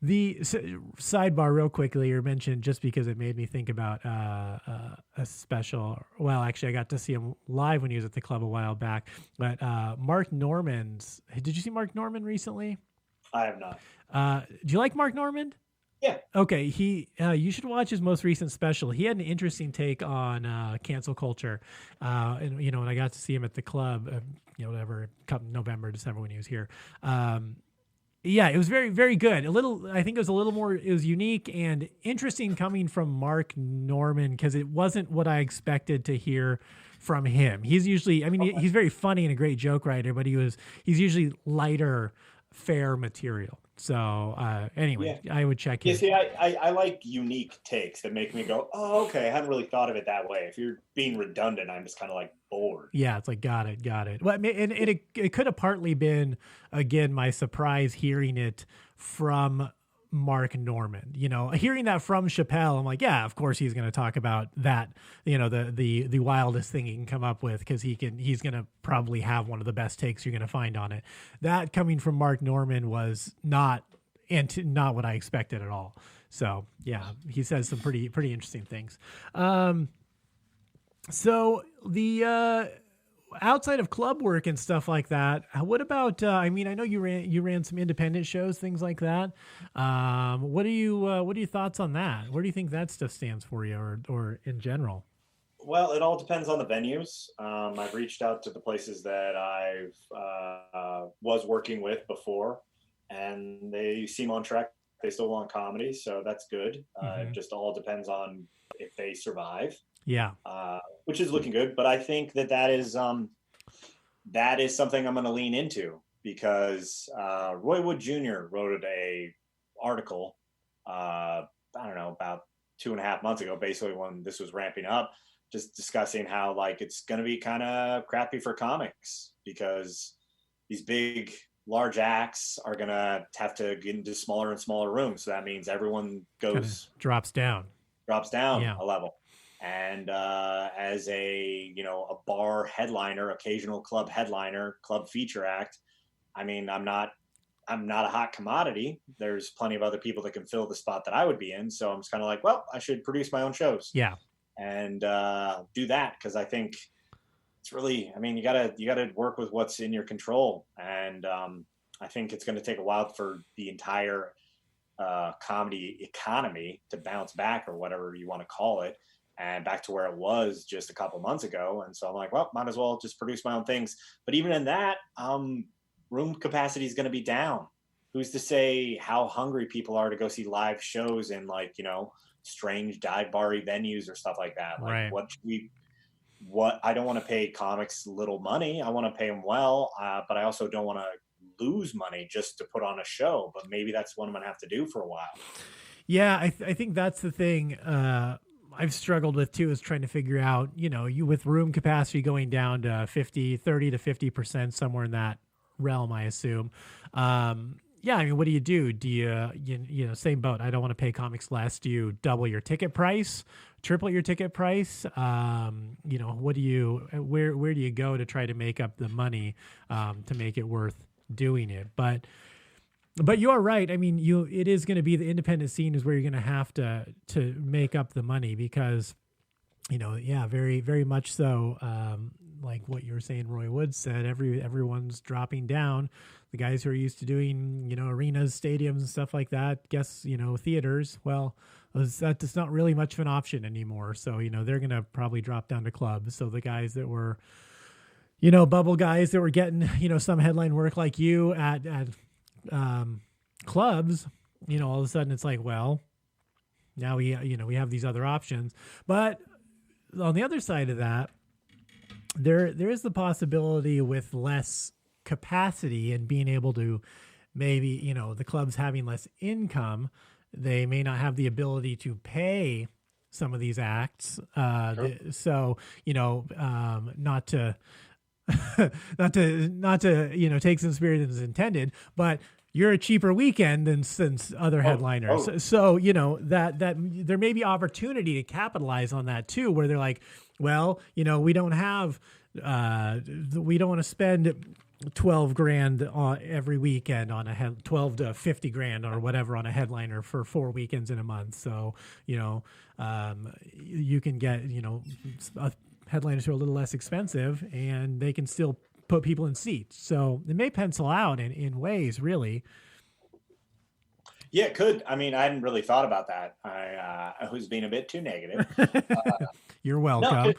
Speaker 9: Sidebar real quickly, you mentioned, just because it made me think about a special. Well, actually, I got to see him live when he was at the club a while back. But Mark Norman's. Did you see Mark Norman recently?
Speaker 10: I have not.
Speaker 9: Do you like Mark Norman?
Speaker 10: Yeah.
Speaker 9: Okay. You should watch his most recent special. He had an interesting take on cancel culture, and when I got to see him at the club, whatever, November, December when he was here. Yeah, it was very, very good. I think it was a little more, it was unique and interesting coming from Mark Norman, because it wasn't what I expected to hear from him. He's usually, he's very funny and a great joke writer, but he's usually lighter, fair material. So anyway, I would check his.
Speaker 10: See, I like unique takes that make me go, oh, okay, I hadn't really thought of it that way. If you're being redundant, I'm just kind of like bored.
Speaker 9: Yeah, it's like, got it. Well, and it could have partly been, again, my surprise hearing it from Mark Norman. Hearing that from Chappelle, I'm like, yeah, of course he's going to talk about that, the wildest thing he can come up with, because he's going to probably have one of the best takes you're going to find on it. That coming from Mark Norman was not what I expected at all. So yeah, he says some pretty interesting things. So the outside of club work and stuff like that, what about? I know you ran some independent shows, things like that. What are your thoughts on that? Where do you think that stuff stands for you, or in general?
Speaker 10: Well, it all depends on the venues. I've reached out to the places that I've was working with before, and they seem on track. They still want comedy, so that's good. It just all depends on if they survive.
Speaker 9: Yeah.
Speaker 10: Which is looking good, but I think that is something I'm going to lean into, because Roy Wood Jr. wrote a article, I don't know, about 2.5 months ago, basically when this was ramping up, just discussing how like it's going to be kind of crappy for comics, because these big, large acts are going to have to get into smaller and smaller rooms. So that means everyone
Speaker 9: drops down
Speaker 10: a level. And as a bar headliner, occasional club headliner, club feature act, I'm not a hot commodity. There's plenty of other people that can fill the spot that I would be in. So I'm just kind of like, well, I should produce my own shows.
Speaker 9: Yeah.
Speaker 10: And do that, because I think it's really, you gotta work with what's in your control. And I think it's going to take a while for the entire comedy economy to bounce back, or whatever you want to call it, and back to where it was just a couple months ago. And so I'm like, well, might as well just produce my own things. But even in that, room capacity is going to be down. Who's to say how hungry people are to go see live shows in strange dive bar-y venues or stuff like that? Like,
Speaker 9: right.
Speaker 10: What I don't want to pay comics little money. I want to pay them well, but I also don't want to lose money just to put on a show. But maybe that's what I'm going to have to do for a while.
Speaker 9: Yeah, I think that's the thing I've struggled with too, is trying to figure out, you with room capacity going down to 30 to 50%, somewhere in that realm, I assume. Yeah, what do you do? Do you same boat. I don't want to pay comics less. Do you double your ticket price, triple your ticket price? What do where do you go to try to make up the money to make it worth doing it? But you are right. It is going to be the independent scene is where you're going to have to make up the money, because, very, very much so. Like what you were saying, Roy Wood said, everyone's dropping down. The guys who are used to doing, arenas, stadiums and stuff like that, theaters, well, that's not really much of an option anymore. So, they're going to probably drop down to clubs. So the guys that were, bubble guys that were getting, some headline work like you at clubs, all of a sudden it's like, well, now we have these other options. But on the other side of that, there is the possibility with less capacity and being able to maybe, the clubs having less income, they may not have the ability to pay some of these acts.
Speaker 10: Sure.
Speaker 9: So, not to take some spirit as intended, but you're a cheaper weekend than since other headliners.
Speaker 10: Oh.
Speaker 9: So, that there may be opportunity to capitalize on that too, where they're like, well, we don't want to spend 12 grand every weekend on 12 to 50 grand or whatever on a headliner for 4 weekends in a month. So, you can get, headliners who are a little less expensive and they can still put people in seats. So it may pencil out in ways, really.
Speaker 10: Yeah, it could. I mean, I hadn't really thought about that. I was being a bit too negative.
Speaker 9: You're welcome.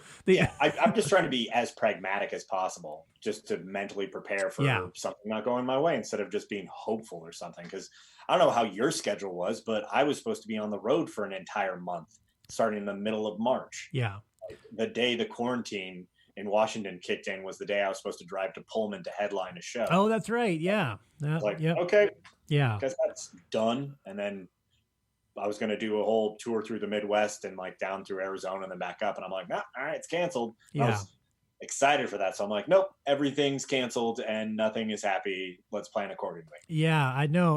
Speaker 10: I'm just trying to be as pragmatic as possible, just to mentally prepare for something not going my way instead of just being hopeful or something. Because I don't know how your schedule was, but I was supposed to be on the road for an entire month, starting in the middle of March.
Speaker 9: Yeah.
Speaker 10: The day the quarantine in Washington kicked in was the day I was supposed to drive to Pullman to headline a show.
Speaker 9: Oh, that's right. Yeah.
Speaker 10: Okay.
Speaker 9: Yeah.
Speaker 10: Because that's done. And then I was going to do a whole tour through the Midwest and like down through Arizona and then back up. And I'm like, nah, all right, it's canceled.
Speaker 9: Yeah.
Speaker 10: I was excited for that. So I'm like, nope, everything's canceled and nothing is happy. Let's plan accordingly.
Speaker 9: Yeah, I know.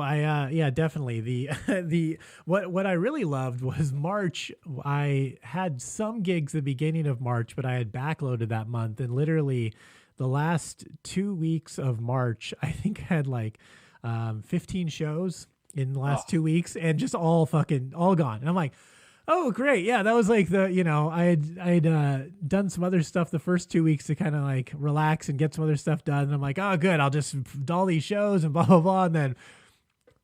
Speaker 9: Definitely. The what I really loved was March. I had some gigs at the beginning of March, but I had backloaded that month, and literally the last 2 weeks of March, I think I had like 15 shows in the last 2 weeks, and just all gone. And I'm like, oh, great. Yeah, that was like I had done some other stuff the first 2 weeks to kind of like relax and get some other stuff done. And I'm like, oh, good. I'll just all these shows and blah, blah, blah. And then,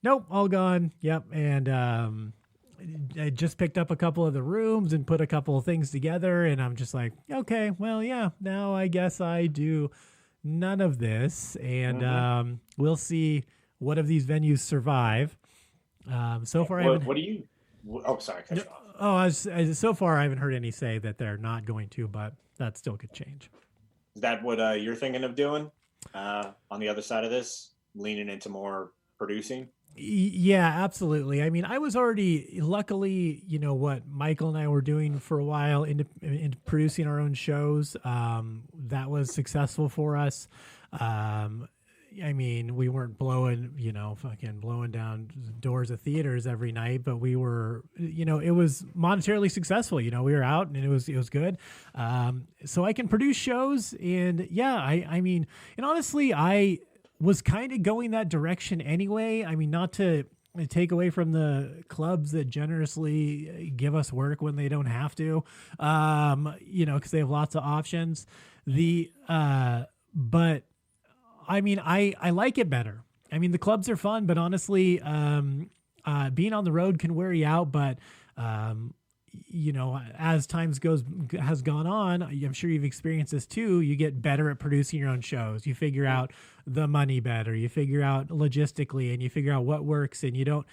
Speaker 9: nope, all gone. Yep. And I just picked up a couple of the rooms and put a couple of things together. And I'm just like, okay, well, yeah, now I guess I do none of this. And we'll see what of these venues survive. So far,
Speaker 10: what do you... Oh, sorry. Cut you off.
Speaker 9: So far, I haven't heard any say that they're not going to, but that still could change.
Speaker 10: Is that what you're thinking of doing on the other side of this? Leaning into more producing?
Speaker 9: Yeah, absolutely. I mean, I was already, luckily, what Michael and I were doing for a while in producing our own shows. That was successful for us. I mean, we weren't blowing down doors of theaters every night, but we were, it was monetarily successful. We were out and it was good. So I can produce shows, and I mean, and honestly, I was kind of going that direction anyway. I mean, not to take away from the clubs that generously give us work when they don't have to, because they have lots of options. But I mean, I like it better. I mean, the clubs are fun, but honestly, being on the road can wear you out. But, as has gone on, I'm sure you've experienced this too. You get better at producing your own shows. You figure out the money better. You figure out logistically, and you figure out what works. And you don't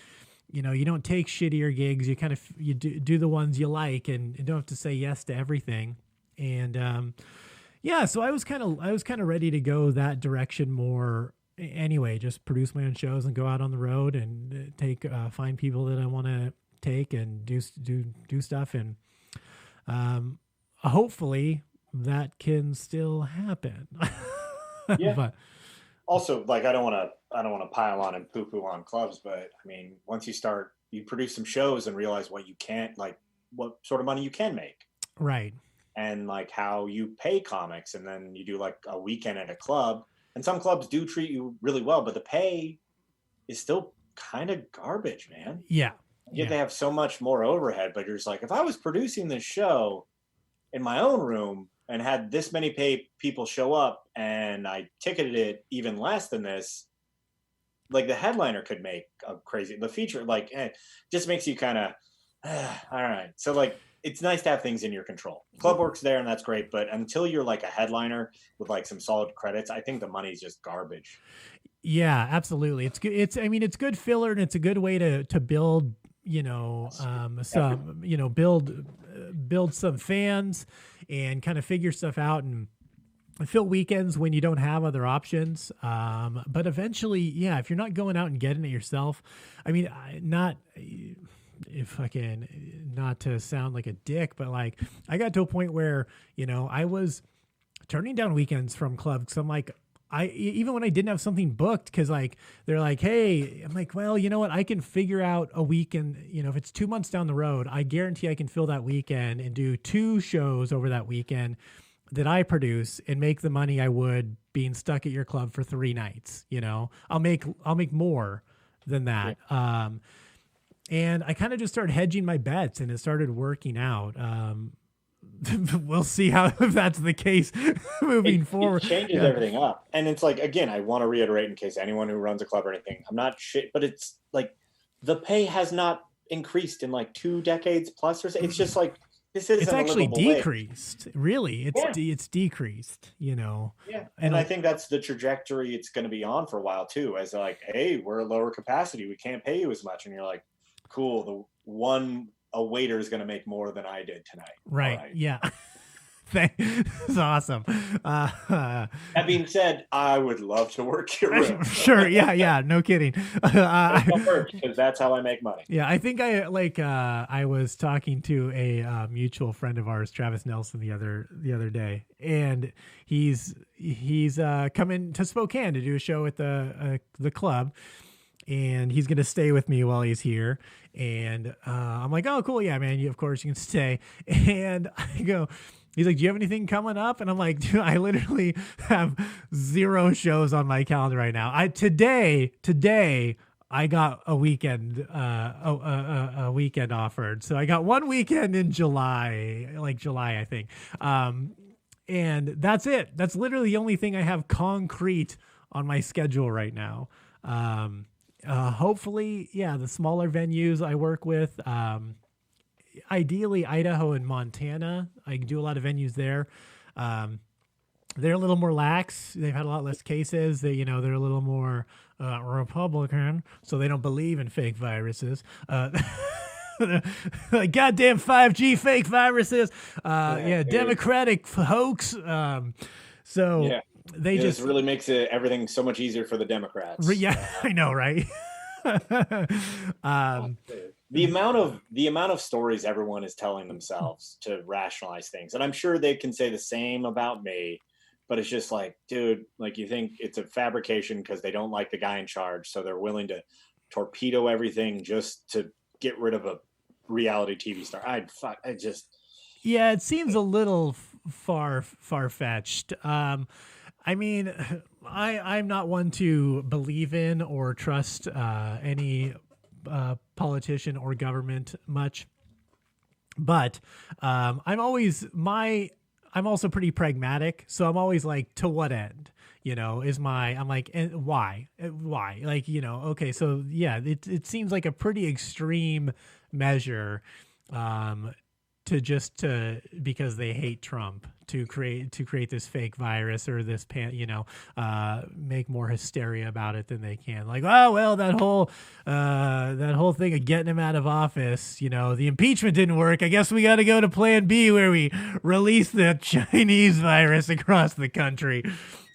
Speaker 9: take shittier gigs. You do the ones you like, and you don't have to say yes to everything. And, so I was kind of ready to go that direction more anyway, just produce my own shows and go out on the road and find people that I want to take and do stuff. And hopefully that can still happen.
Speaker 10: Yeah.
Speaker 9: But
Speaker 10: also, like, I don't want to pile on and poo-poo on clubs, but I mean, once you produce some shows and realize what sort of money you can make.
Speaker 9: Right.
Speaker 10: And like how you pay comics, and then you do like a weekend at a club, and some clubs do treat you really well, but the pay is still kind of garbage, man.
Speaker 9: Yeah.
Speaker 10: They have so much more overhead, but you're just like, if I was producing this show in my own room and had this many people show up and I ticketed it even less than this, like the headliner could make the feature, just makes you kind of, all right. So like, it's nice to have things in your control. Club works there, and that's great. But until you're like a headliner with like some solid credits, I think the money's just garbage.
Speaker 9: Yeah, absolutely. It's good. It's good filler, and it's a good way to build, build some fans and kind of figure stuff out and fill weekends when you don't have other options. But eventually, if you're not going out and getting it yourself, I mean, if I can, not to sound like a dick, but like I got to a point where, I was turning down weekends from clubs. So I'm like, even when I didn't have something booked, cause like, they're like, hey, I'm like, well, you know what? I can figure out a weekend, if it's 2 months down the road, I guarantee I can fill that weekend and do 2 shows over that weekend that I produce and make the money I would being stuck at your club for 3 nights. You know, I'll make more than that. Yeah. And I kind of just started hedging my bets, and it started working out. We'll see if that's the case moving forward.
Speaker 10: It changes everything up. And it's like, again, I want to reiterate in case anyone who runs a club or anything, I'm not shit, but it's like the pay has not increased in like 2 decades plus or so. It's just like, this is
Speaker 9: it's actually decreased. Really. It's decreased, you know?
Speaker 10: Yeah. And I think that's the trajectory it's going to be on for a while too, as like, hey, we're at lower capacity. We can't pay you as much. And you're like, cool. A waiter is going to make more than I did tonight.
Speaker 9: Right. Yeah. That's awesome.
Speaker 10: That being said, I would love to work your room.
Speaker 9: Sure. Yeah. No kidding.
Speaker 10: Because that's how I make money.
Speaker 9: Yeah. I think I was talking to a mutual friend of ours, Travis Nelson, the other day, and he's coming to Spokane to do a show at the club. And he's going to stay with me while he's here. And I'm like, oh, cool. Yeah, man. Of course you can stay. And I go, he's like, do you have anything coming up? And I'm like, dude, I literally have 0 shows on my calendar right now. Today, I got a weekend, a weekend offered. So I got 1 weekend in July, I think. And that's it. That's literally the only thing I have concrete on my schedule right now. Hopefully, the smaller venues I work with, ideally Idaho and Montana. I do a lot of venues there. They're a little more lax. They've had a lot less cases. They're a little more Republican, so they don't believe in fake viruses. Like goddamn 5G fake viruses. Democratic hoax. They just
Speaker 10: really makes everything so much easier for the Democrats.
Speaker 9: Yeah, I know, right?
Speaker 10: The amount of stories everyone is telling themselves to rationalize things, and I'm sure they can say the same about me, but it's just like, dude, like you think it's a fabrication because they don't like the guy in charge, so they're willing to torpedo everything just to get rid of a reality TV star.
Speaker 9: Yeah, it seems a little far-fetched. I mean, I'm not one to believe in or trust any politician or government much, but I'm also pretty pragmatic. So I'm always like, to what end? I'm like, and why? Like, okay, so yeah, it seems like a pretty extreme measure because they hate Trump to create this fake virus or this make more hysteria about it than they can. Like, oh well, that whole thing of getting him out of office, the impeachment didn't work. I guess we got to go to Plan B where we release the Chinese virus across the country.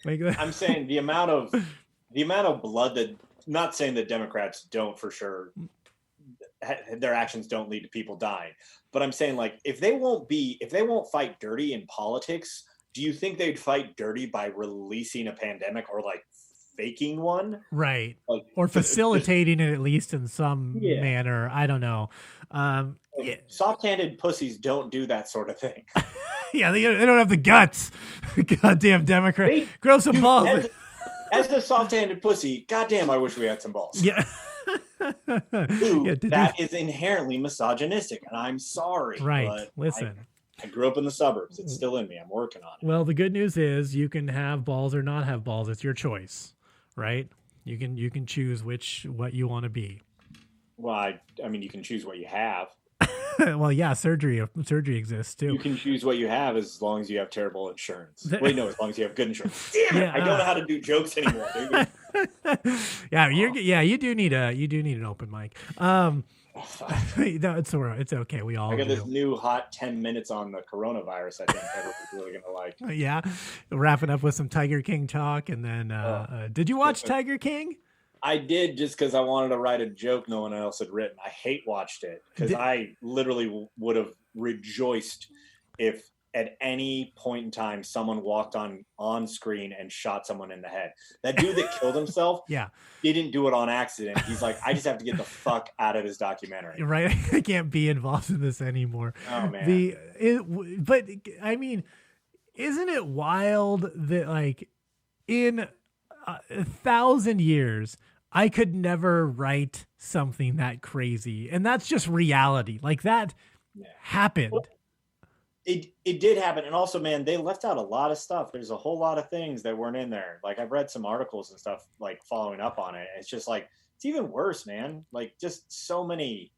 Speaker 9: Like,
Speaker 10: I'm saying the amount of blood that. Not saying that Democrats don't for sure. Their actions don't lead to people dying. But I'm saying, like, if they won't fight dirty in politics, do you think they'd fight dirty by releasing a pandemic or like faking one?
Speaker 9: Right. Like, or facilitating it at least in some manner. I don't know.
Speaker 10: Soft-handed pussies don't do that sort of thing.
Speaker 9: Yeah, they don't have the guts. Goddamn Democrat. Grow some balls.
Speaker 10: As the soft-handed pussy, goddamn, I wish we had some balls.
Speaker 9: Yeah.
Speaker 10: That is inherently misogynistic, and I'm sorry.
Speaker 9: Right.
Speaker 10: But
Speaker 9: listen.
Speaker 10: I grew up in the suburbs. It's still in me. I'm working on it.
Speaker 9: Well, the good news is you can have balls or not have balls. It's your choice, right? You can choose what you want to be.
Speaker 10: Well, I mean, you can choose what you have.
Speaker 9: Well, yeah, surgery exists too.
Speaker 10: You can choose what you have as long as you have terrible insurance. Wait, no, as long as you have good insurance. Damn it! I don't know how to do jokes anymore, dude.
Speaker 9: You do need an open mic. No, it's all right. It's okay. We all.
Speaker 10: I got this new hot 10 minutes on the coronavirus. I think everyone's really gonna like.
Speaker 9: Yeah, wrapping up with some Tiger King talk, and then did you watch Tiger King?
Speaker 10: I did, just because I wanted to write a joke no one else had written. I hate watched it because I literally would have rejoiced if at any point in time someone walked on screen and shot someone in the head. That dude that killed himself, didn't do it on accident. He's like, I just have to get the fuck out of this documentary.
Speaker 9: Right, I can't be involved in this anymore.
Speaker 10: Oh man.
Speaker 9: But I mean, isn't it wild that like in 1,000 years, I could never write something that crazy. And that's just reality. Like that happened.
Speaker 10: Well, it did happen. And also, man, they left out a lot of stuff. There's a whole lot of things that weren't in there. Like I've read some articles and stuff like following up on it. It's just like, it's even worse, man. Like just so many,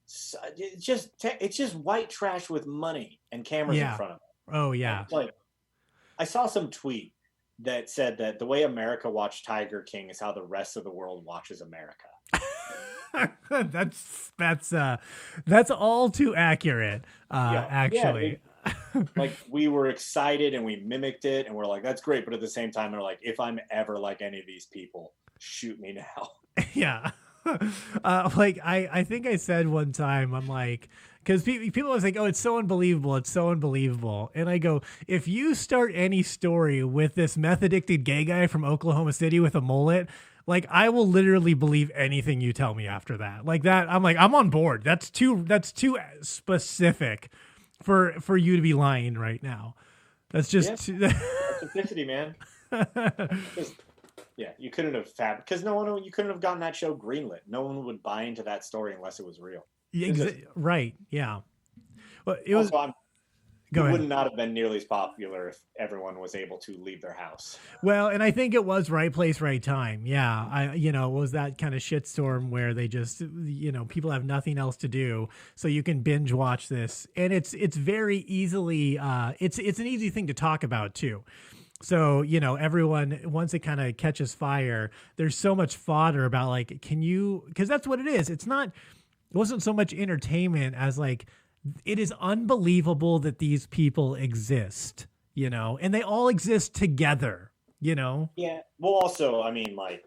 Speaker 10: it's just white trash with money and cameras in front of it.
Speaker 9: Oh yeah.
Speaker 10: Like I saw some tweet that said that the way America watched Tiger King is how the rest of the world watches America.
Speaker 9: that's all too accurate. Actually.
Speaker 10: Like we were excited and we mimicked it and we're like, that's great. But at the same time, they're like, if I'm ever like any of these people, shoot me now.
Speaker 9: Yeah. Like I think I said one time, I'm like, because people always like, oh, it's so unbelievable. It's so unbelievable. And I go, if you start any story with this meth addicted gay guy from Oklahoma City with a mullet, like I will literally believe anything you tell me after that. Like that, I'm like, I'm on board. That's too specific for you to be lying right now. That's just
Speaker 10: specificity, man. Yeah, you couldn't have because you couldn't have gotten that show greenlit. No one would buy into that story unless it was real.
Speaker 9: Right. Yeah. Well, it
Speaker 10: would not have been nearly as popular if everyone was able to leave their house.
Speaker 9: Well, and I think it was right place, right time. Yeah. It was that kind of shitstorm where they just, people have nothing else to do. So you can binge watch this. And it's very easily, it's an easy thing to talk about too. So, everyone, once it kind of catches fire, there's so much fodder about like, because that's what it is. It wasn't so much entertainment as like, it is unbelievable that these people exist, and they all exist together, Yeah.
Speaker 10: Well, also, I mean, like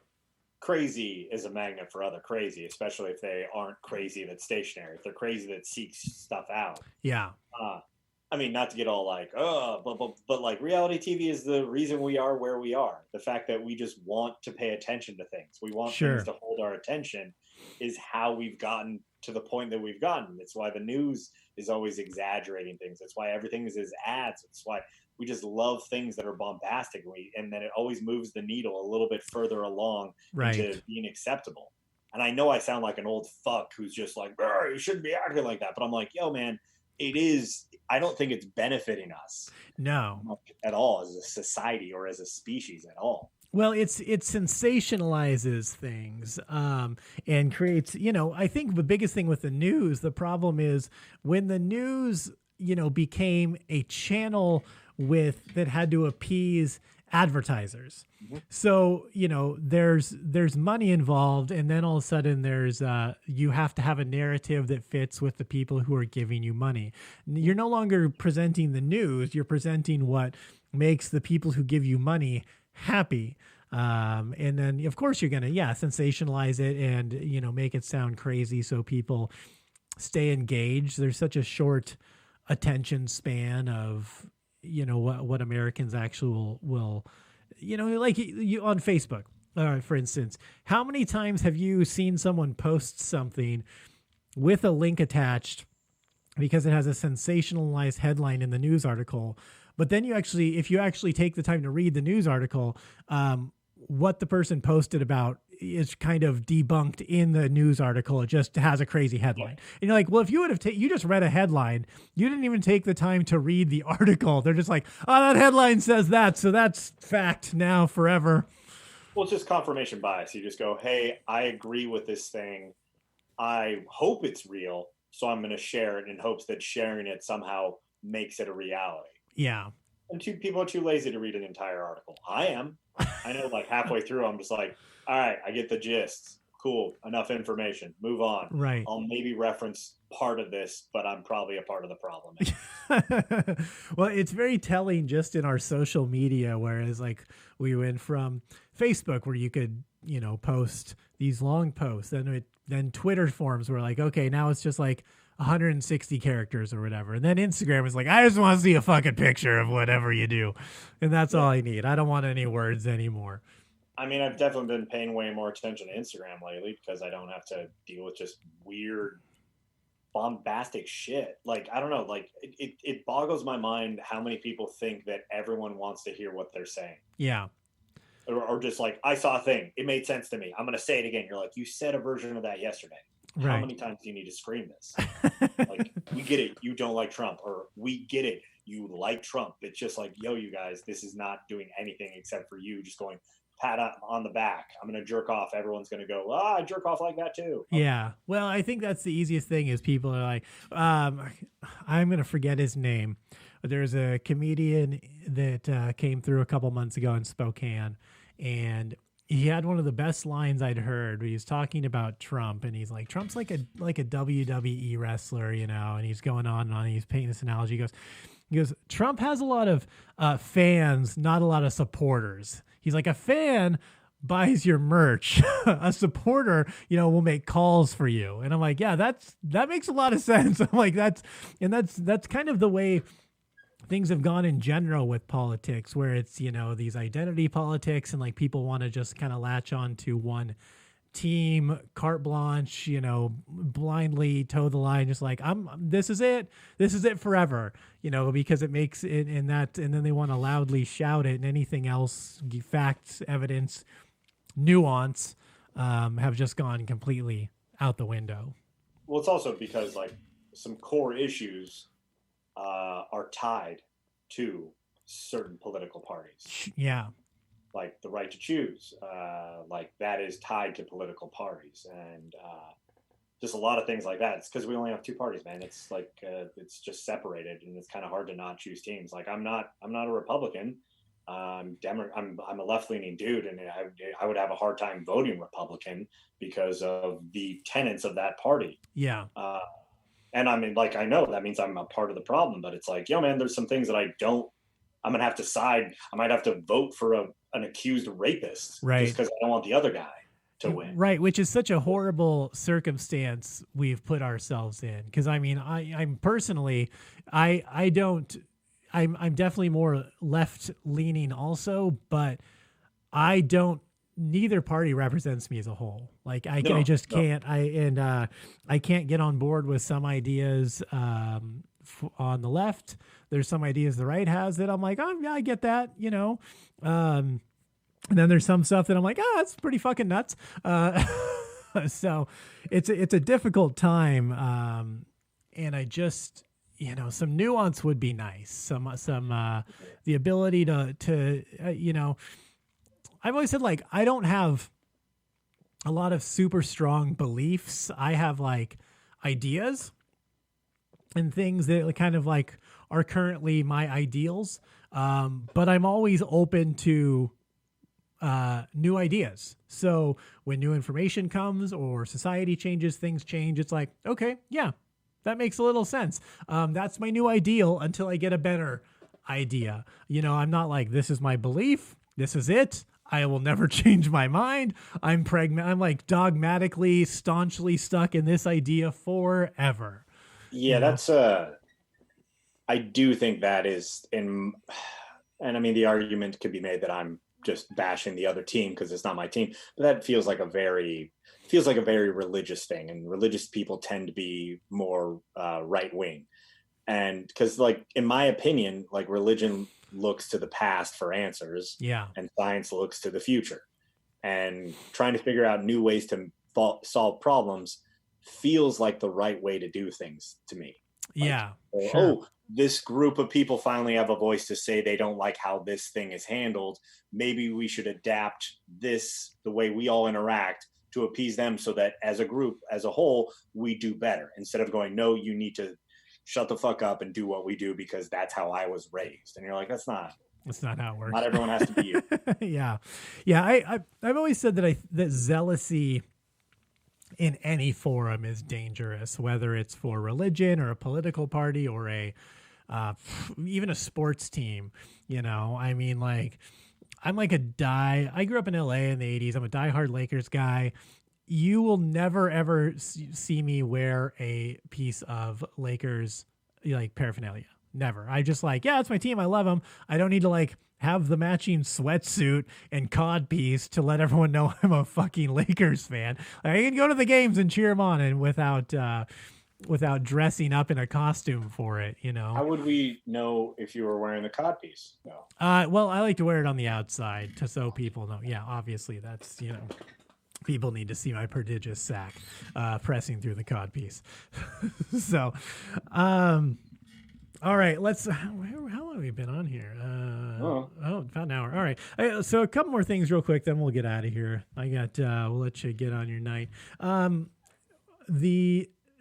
Speaker 10: crazy is a magnet for other crazy, especially if they aren't crazy that's stationary. If they're crazy that seeks stuff out.
Speaker 9: Yeah.
Speaker 10: I mean, not to get all like, but like reality TV is the reason we are where we are. The fact that we just want to pay attention to things. We want things to hold our attention is how we've gotten to the point that we've gotten. It's why the news is always exaggerating things. That's why everything is ads. It's why we just love things that are bombastic. And then it always moves the needle a little bit further along into being acceptable. And I know I sound like an old fuck who's just like, you shouldn't be acting like that. But I'm like, yo, man, it is. I don't think it's benefiting us.
Speaker 9: No.
Speaker 10: At all as a society or as a species at all.
Speaker 9: Well, it sensationalizes things and creates, I think the biggest thing with the news, the problem is when the news, became a channel that had to appease advertisers. Mm-hmm. So, there's money involved, and then all of a sudden there's you have to have a narrative that fits with the people who are giving you money. You're no longer presenting the news, you're presenting what makes the people who give you money happy. And then of course you're going to, sensationalize it and, make it sound crazy so people stay engaged. There's such a short attention span of, what Americans actually will, like you on Facebook, for instance, how many times have you seen someone post something with a link attached because it has a sensationalized headline in the news article? But then if you actually take the time to read the news article, what the person posted about is kind of debunked in the news article. It just has a crazy headline. And you're like, well, if you would have you just read a headline, you didn't even take the time to read the article. They're just like, oh, that headline says that, so that's fact now forever.
Speaker 10: Well, it's just confirmation bias. You just go, hey, I agree with this thing. I hope it's real, so I'm going to share it in hopes that sharing it somehow makes it a reality.
Speaker 9: Yeah.
Speaker 10: And people are too lazy to read an entire article. I am. I know, like halfway through, I'm just like, all right, I get the gist. Cool. Enough information. Move on.
Speaker 9: Right.
Speaker 10: I'll maybe reference part of this, but I'm probably a part of the problem.
Speaker 9: Well, it's very telling just in our social media, whereas like we went from Facebook where you could, post these long posts, then Twitter forums were like, okay, now it's just like 160 characters or whatever. And then Instagram is like, I just want to see a fucking picture of whatever you do. And that's all I need. I don't want any words anymore.
Speaker 10: I mean, I've definitely been paying way more attention to Instagram lately because I don't have to deal with just weird, bombastic shit. Like, I don't know, like it boggles my mind how many people think that everyone wants to hear what they're saying.
Speaker 9: Yeah.
Speaker 10: or just like, I saw a thing, it made sense to me, I'm going to say it again. You're like, you said a version of that yesterday. How
Speaker 9: Right.
Speaker 10: many times do you need to scream this? Like, we get it, you don't like Trump, or we get it, you like Trump. It's just like, yo, you guys, this is not doing anything except for you just going, pat on the back. I'm going to jerk off. Everyone's going to go, I jerk off like that too.
Speaker 9: Yeah. Well, I think that's the easiest thing is people are like, I'm going to forget his name. There's a comedian that came through a couple months ago in Spokane, and he had one of the best lines I'd heard. He was talking about Trump, and he's like, Trump's like a WWE wrestler, you know, and he's going on and on. And he's painting this analogy. He goes, Trump has a lot of fans, not a lot of supporters. He's like, a fan buys your merch. A supporter, you know, will make calls for you. And I'm like, yeah, that makes a lot of sense. I'm like, that's kind of the way things have gone in general with politics, where it's, you know, these identity politics and like people want to just kind of latch on to one team, carte blanche, you know, blindly toe the line, just like, this is it forever, you know, because it makes it in that, and then they want to loudly shout it, and anything else, facts, evidence, nuance, have just gone completely out the window.
Speaker 10: Well, it's also because like some core issues are tied to certain political parties.
Speaker 9: Yeah.
Speaker 10: Like the right to choose, like that is tied to political parties, and just a lot of things like that. It's because we only have two parties, man. It's like it's just separated, and it's kind of hard to not choose teams. Like I'm not a Republican. I'm a left-leaning dude, and I would have a hard time voting Republican because of the tenets of that party.
Speaker 9: Yeah.
Speaker 10: And I mean, like, I know that means I'm a part of the problem, but it's like, yo, man, there's some things that I'm gonna have to side. I might have to vote for an accused rapist,
Speaker 9: right?
Speaker 10: Just because I don't want the other guy to win,
Speaker 9: right? Which is such a horrible circumstance we've put ourselves in. Because I mean, I'm personally, I'm definitely more left leaning also, but I don't. Neither party represents me as a whole. Like I just can't. I can't get on board with some ideas on the left. There's some ideas the right has that I'm like, oh yeah, I get that, you know. And then there's some stuff that I'm like, that's pretty fucking nuts. So it's a difficult time. And I just, you know, some nuance would be nice. Some the ability to you know, I've always said, like, I don't have a lot of super strong beliefs. I have like ideas and things that kind of like are currently my ideals. But I'm always open to new ideas. So when new information comes or society changes, things change. It's like, okay, yeah, that makes a little sense. That's my new ideal until I get a better idea. You know, I'm not like, this is my belief. This is it. I will never change my mind. I'm like dogmatically, staunchly stuck in this idea forever.
Speaker 10: Yeah, that's I do think that is and I mean, the argument could be made that I'm just bashing the other team because it's not my team, but that feels like a very religious thing, and religious people tend to be more right wing, and because, like, in my opinion, like, religion looks to the past for answers, and science looks to the future, and trying to figure out new ways to solve problems feels like the right way to do things to me. Like, sure. This group of people finally have a voice to say they don't like how this thing is handled. Maybe we should adapt the way we all interact to appease them, so that as a group, as a whole, we do better, instead of going, no, you need to shut the fuck up and do what we do because that's how I was raised. And you're like, that's not how it works. Not everyone has to be you.
Speaker 9: Yeah. I've always said that zealousy in any forum is dangerous, whether it's for religion or a political party or even a sports team. You know, I mean, like, I grew up in LA in the 80s. I'm a diehard Lakers guy. You will never, ever see me wear a piece of Lakers, like, paraphernalia. Never. I just like, yeah, it's my team. I love them. I don't need to, like, have the matching sweatsuit and codpiece to let everyone know I'm a fucking Lakers fan. I can go to the games and cheer them on, and without without dressing up in a costume for it, you know.
Speaker 10: How would we know if you were wearing the codpiece? No.
Speaker 9: Well, I like to wear it on the outside so people know. Yeah, obviously that's, you know, people need to see my prodigious sack pressing through the codpiece. So, all right, let's. How long have we been on here? About an hour. All right. So a couple more things real quick, then we'll get out of here. I got. We'll let you get on your night.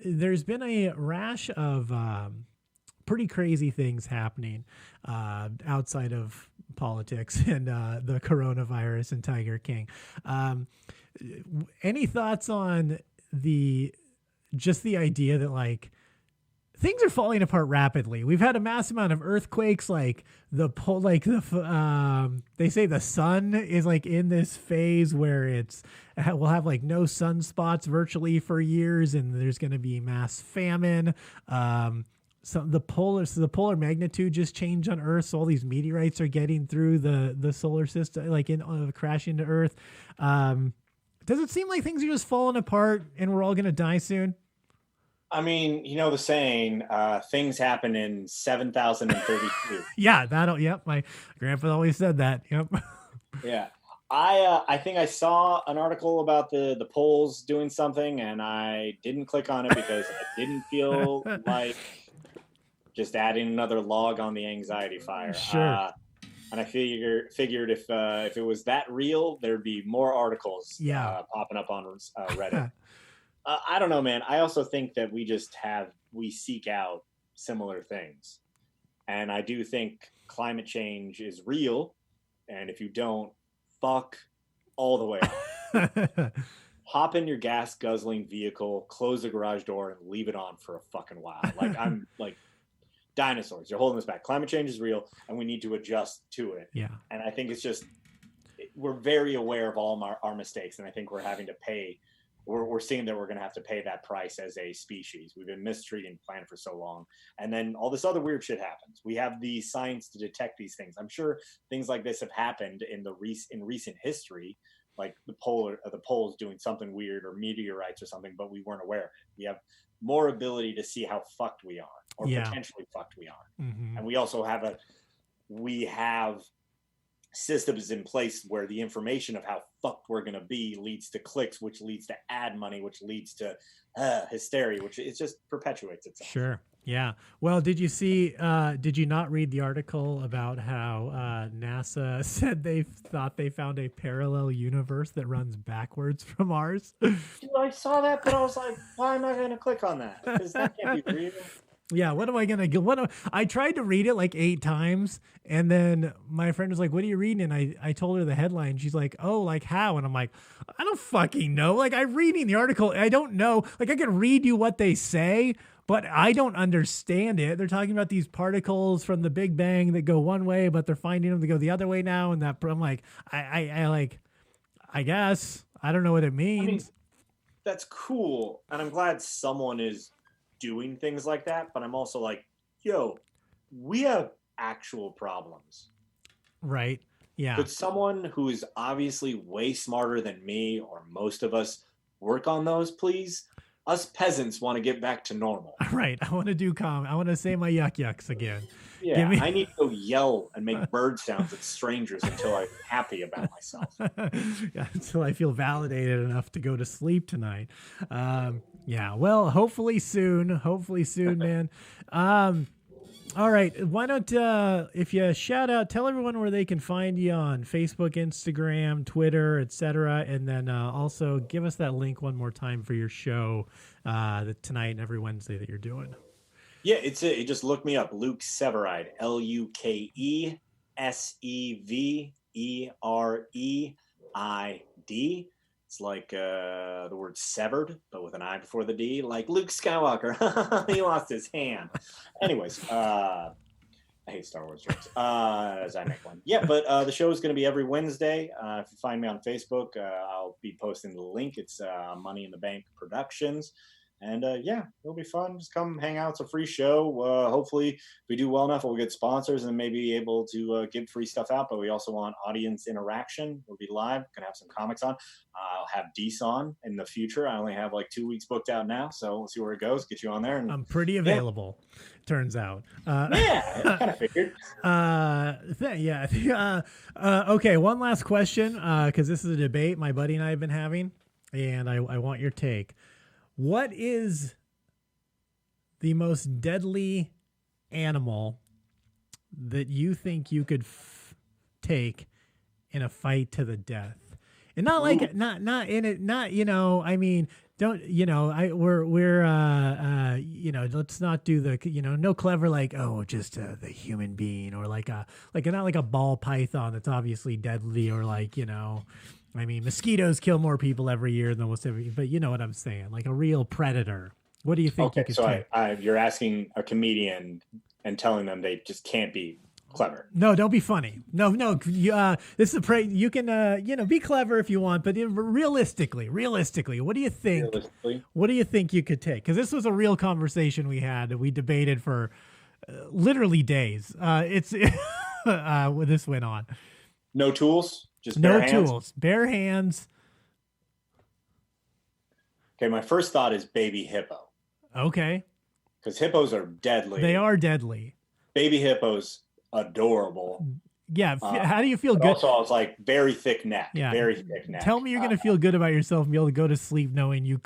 Speaker 9: There's been a rash of pretty crazy things happening outside of politics and the coronavirus and Tiger King. Any thoughts on the idea that like things are falling apart rapidly? We've had a mass amount of earthquakes, like they say the sun is like in this phase where we'll have like no sunspots virtually for years, and there's going to be mass famine. So the polar magnitude just changed on Earth, so all these meteorites are getting through the solar system, like crashing to Earth. Does it seem like things are just falling apart and we're all going to die soon?
Speaker 10: I mean, you know the saying, things happen in 7,032.
Speaker 9: Yeah, yep. My grandpa always said that. Yep.
Speaker 10: Yeah. I think I saw an article about the polls doing something, and I didn't click on it because I didn't feel like just adding another log on the anxiety fire.
Speaker 9: Sure.
Speaker 10: And I figured if it was that real, there'd be more articles popping up on Reddit. I don't know, man. I also think that we seek out similar things. And I do think climate change is real. And if you don't, fuck all the way off. Hop in your gas guzzling vehicle, close the garage door, and leave it on for a fucking while. Like I'm like dinosaurs. You're holding us back. Climate change is real, and we need to adjust to it.
Speaker 9: Yeah.
Speaker 10: And I think it's just we're very aware of all our mistakes, and I think we're having to pay. We're seeing that we're going to have to pay that price as a species. We've been mistreating the planet for so long, and then all this other weird shit happens. We have the science to detect these things. I'm sure things like this have happened in recent history, like the poles doing something weird or meteorites or something, but we weren't aware. We have more ability to see how fucked we are, or potentially fucked we are, and we also have systems in place where the information of how fucked we're going to be leads to clicks, which leads to ad money, which leads to hysteria, which it just perpetuates itself.
Speaker 9: Sure. Yeah. Well, did you not read the article about how NASA said they thought they found a parallel universe that runs backwards from ours?
Speaker 10: Dude, I saw that, but I was like, why am I going to click on that? Because that can't be real.
Speaker 9: Yeah, what am I going to get? I tried to read it like 8 times, and then my friend was like, what are you reading? And I told her the headline. She's like, oh, like how? And I'm like, I don't fucking know. Like, I'm reading the article. I don't know. Like, I can read you what they say, but I don't understand it. They're talking about these particles from the Big Bang that go one way, but they're finding them to go the other way now. And that I'm like, I guess. I don't know what it means. I mean,
Speaker 10: that's cool. And I'm glad someone is doing things like that, but I'm also like, yo, we have actual problems.
Speaker 9: Right. Yeah.
Speaker 10: Could someone who is obviously way smarter than me or most of us work on those, please? Us peasants want to get back to normal.
Speaker 9: Right. I want to do I want to say my yuck yucks again.
Speaker 10: Yeah. I need to go yell and make bird sounds at strangers until I'm happy about myself.
Speaker 9: Yeah, until I feel validated enough to go to sleep tonight. Yeah. Well, hopefully soon, man. All right. Why don't, if you tell everyone where they can find you on Facebook, Instagram, Twitter, etc. And then also give us that link one more time for your show tonight and every Wednesday that you're doing.
Speaker 10: Yeah, just look me up, Luke Severeid, LukeSevereid. It's like the word severed, but with an I before the D, like Luke Skywalker. He lost his hand. Anyways, I hate Star Wars jokes, as I make one. Yeah, but the show is going to be every Wednesday. If you find me on Facebook, I'll be posting the link. It's Money in the Bank Productions. And yeah, it'll be fun. Just come hang out. It's a free show. Hopefully, if we do well enough, we'll get sponsors and maybe be able to give free stuff out. But we also want audience interaction. We'll be live. Gonna have some comics on. I'll have Deece on in the future. I only have like 2 weeks booked out now, so we'll see where it goes. Get you on there. And
Speaker 9: I'm pretty available, turns out.
Speaker 10: Yeah, I kind of figured.
Speaker 9: Okay, one last question, because this is a debate my buddy and I have been having, and I want your take. What is the most deadly animal that you think you could take in a fight to the death? And not like not in it, not, you know, I mean, don't, you know, we're you know, let's not do the, you know, no clever like, oh, just the human being, or like not like a ball python that's obviously deadly, or like, you know, I mean, mosquitoes kill more people every year than almost every, but you know what I'm saying, like a real predator. What do you think you could take?
Speaker 10: You're asking a comedian and telling them they just can't be clever.
Speaker 9: No, don't be funny. No. This is you can, you know, be clever if you want, but realistically, what do you think? What do you think you could take? Because this was a real conversation we had. We debated for literally days. This went on.
Speaker 10: No tools, just bare hands?
Speaker 9: Tools, bare hands.
Speaker 10: Okay, my first thought is baby hippo.
Speaker 9: Okay.
Speaker 10: Because hippos are deadly.
Speaker 9: They are deadly.
Speaker 10: Baby hippos, adorable.
Speaker 9: Yeah. How do you feel good?
Speaker 10: Also, it's like very thick neck.
Speaker 9: Yeah.
Speaker 10: Very thick neck.
Speaker 9: Tell me you're gonna feel good about yourself and be able to go to sleep knowing you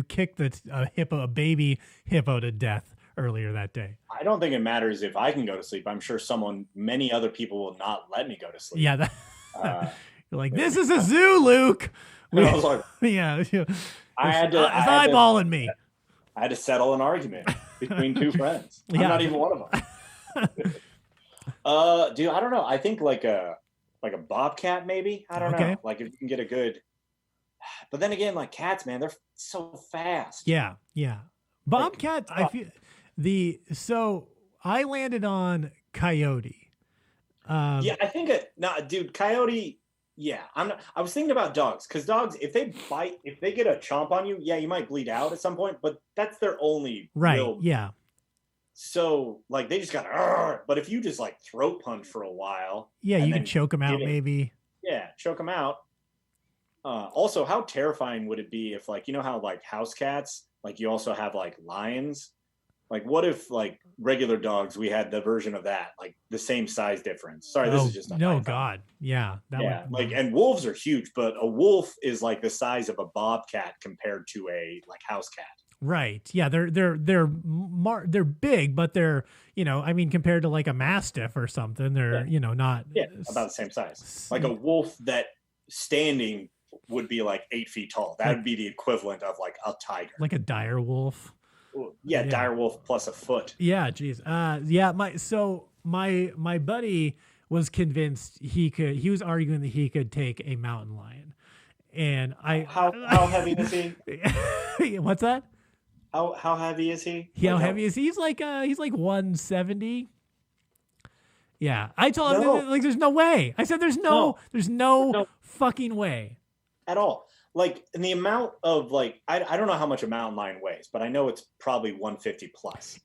Speaker 9: kicked a baby hippo to death earlier that day.
Speaker 10: I don't think it matters if I can go to sleep. I'm sure many other people will not let me go to sleep.
Speaker 9: Yeah. You're like, this is a zoo, Luke.
Speaker 10: I was like,
Speaker 9: yeah.
Speaker 10: I had to
Speaker 9: eyeballing me.
Speaker 10: I had to settle an argument between two friends. I'm not even one of them. Dude, I don't know. I think like a bobcat, maybe. I don't know. Like if you can get a good, but then again, like cats, man, they're so fast.
Speaker 9: Yeah. Bobcat, I feel so I landed on coyote.
Speaker 10: Yeah, I think dude, coyote. Yeah, I was thinking about dogs, because dogs, if they bite, if they get a chomp on you, yeah, you might bleed out at some point, but that's their only real.
Speaker 9: Yeah.
Speaker 10: So like they just got, but if you just like throat punch for a while,
Speaker 9: yeah, you can choke them out maybe.
Speaker 10: Yeah, choke them out. Also, how terrifying would it be if, like, you know how like house cats, like you also have like lions. Like, what if, like, regular dogs, we had the version of that, like the same size difference? Sorry, this is just
Speaker 9: no, God, yeah,
Speaker 10: and wolves are huge, but a wolf is like the size of a bobcat compared to a like house cat.
Speaker 9: Right? Yeah, they're big, but they're, you know, I mean, compared to like a mastiff or something, they're you know, not
Speaker 10: about the same size. Like a wolf that standing would be like 8 feet tall. That would be the equivalent of like a tiger,
Speaker 9: like a dire wolf.
Speaker 10: Yeah, dire wolf plus a foot.
Speaker 9: Yeah, geez. My buddy was convinced he was arguing that he could take a mountain lion. And how
Speaker 10: heavy is he?
Speaker 9: What's that?
Speaker 10: How heavy is he?
Speaker 9: How heavy is he? He's like 170. Yeah. I told him like there's no way. I said there's no fucking way.
Speaker 10: At all. Like, in the amount of, like, I don't know how much a mountain lion weighs, but I know it's probably 150 plus.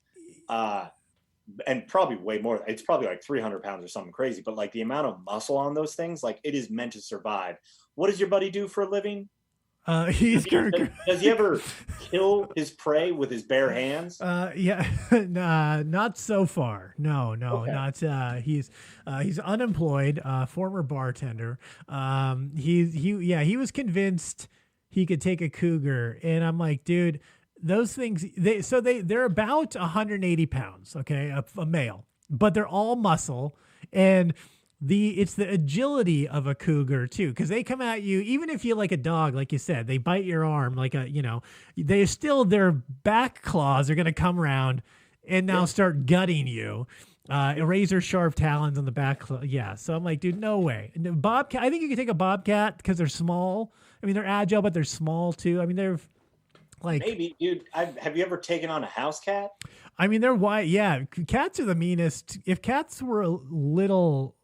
Speaker 10: And probably way more. It's probably like 300 pounds or something crazy. But, like, the amount of muscle on those things, like, it is meant to survive. What does your buddy do for a living? Does he ever kill his prey with his bare hands?
Speaker 9: Not so far. No, okay. Not. He's unemployed, former bartender. He was convinced he could take a cougar, and I'm like, dude, those things. They're about 180 pounds. Okay, a male, but they're all muscle, and it's the agility of a cougar too, because they come at you, even if you like a dog, like you said, they bite your arm, like their back claws are going to come around and now start gutting you. Razor sharp talons on the back. So I'm like, dude, no way. Bobcat, I think you can take a bobcat because they're small. I mean, they're agile, but they're small too. I mean, they're like,
Speaker 10: maybe, dude. Have you ever taken on a house cat?
Speaker 9: I mean, they're white. Yeah, cats are the meanest. If cats were a little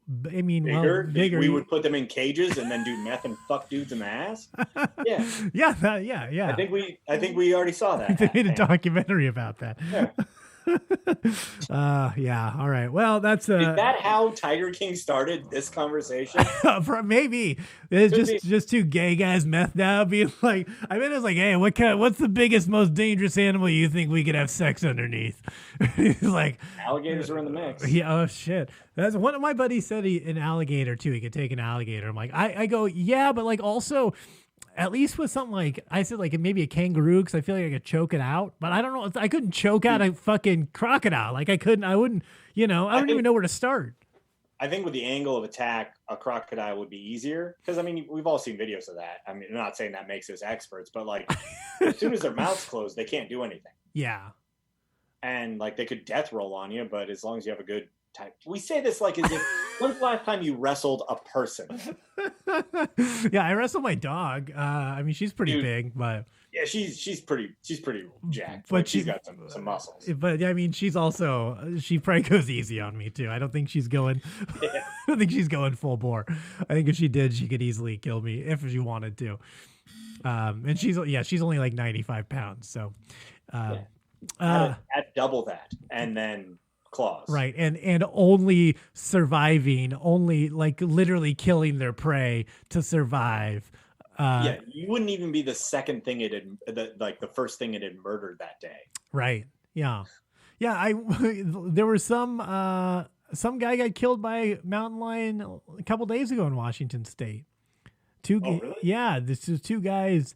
Speaker 9: I mean,
Speaker 10: Bigger?
Speaker 9: well, bigger.
Speaker 10: We would put them in cages and then do meth and fuck dudes in the ass. Yeah,
Speaker 9: yeah.
Speaker 10: I think we already saw that.
Speaker 9: They made a documentary about that.
Speaker 10: Yeah.
Speaker 9: Yeah. All right. Well, that's
Speaker 10: Is that how Tiger King started this conversation?
Speaker 9: maybe it's just two gay guys methed out being like, I mean, it's like, hey, what's the biggest, most dangerous animal you think we could have sex underneath? He's like,
Speaker 10: alligators are in the mix.
Speaker 9: Yeah. Oh shit. That's one of my buddies said an alligator too. He could take an alligator. I'm like, I go, yeah, but like also, at least with something like, I said like maybe a kangaroo, because I feel like I could choke it out, but I don't know. I couldn't choke out a fucking crocodile. Like I wouldn't, I wouldn't even know where to start.
Speaker 10: I think with the angle of attack, a crocodile would be easier. Because, I mean, we've all seen videos of that. I mean, I'm not saying that makes us experts, but like as soon as their mouth's closed, they can't do anything.
Speaker 9: Yeah.
Speaker 10: And like they could death roll on you, but as long as you have a good time. We say this like as if, when's the last time you wrestled a person?
Speaker 9: Yeah, I wrestle my dog. I mean, she's pretty big, but
Speaker 10: yeah, she's pretty jacked.
Speaker 9: But
Speaker 10: like, she's got some muscles.
Speaker 9: But I mean, she probably goes easy on me too. I don't think she's going.
Speaker 10: Yeah.
Speaker 9: I don't think she's going full bore. I think if she did, she could easily kill me if she wanted to. And she's only like 95 pounds. So,
Speaker 10: at double that, and then claws.
Speaker 9: Right, and only surviving, only like literally killing their prey to survive.
Speaker 10: Yeah, you wouldn't even be the second thing the first thing it had murdered that day.
Speaker 9: Right. Yeah. Yeah. There was some guy got killed by a mountain lion a couple days ago in Washington State.
Speaker 10: Really?
Speaker 9: Yeah, this is two guys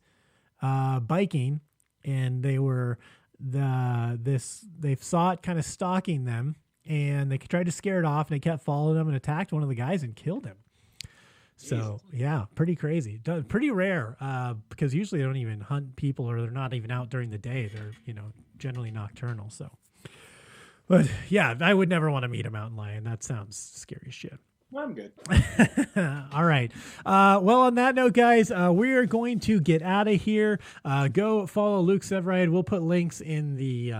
Speaker 9: biking, and they were they saw it kind of stalking them, and they tried to scare it off, and they kept following them and attacked one of the guys and killed him. So yeah, pretty crazy, pretty rare, because usually they don't even hunt people, or they're not even out during the day. They're generally nocturnal. So, but yeah, I would never want to meet a mountain lion. That sounds scary as shit.
Speaker 10: I'm good.
Speaker 9: All right. Well, on that note, guys, we are going to get out of here. Go follow Luke Severeid. We'll put links in the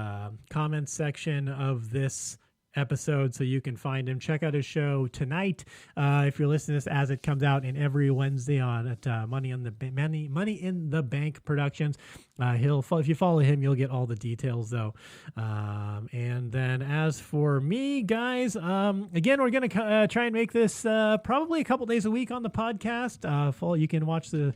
Speaker 9: comments section of this episode so you can find him. Check out his show tonight if you're listening to this as it comes out, and every Wednesday on at Money in the Bank Productions. If you follow him, you'll get all the details though. And then as for me, guys, again, we're gonna try and make this probably a couple days a week on the podcast. You can watch the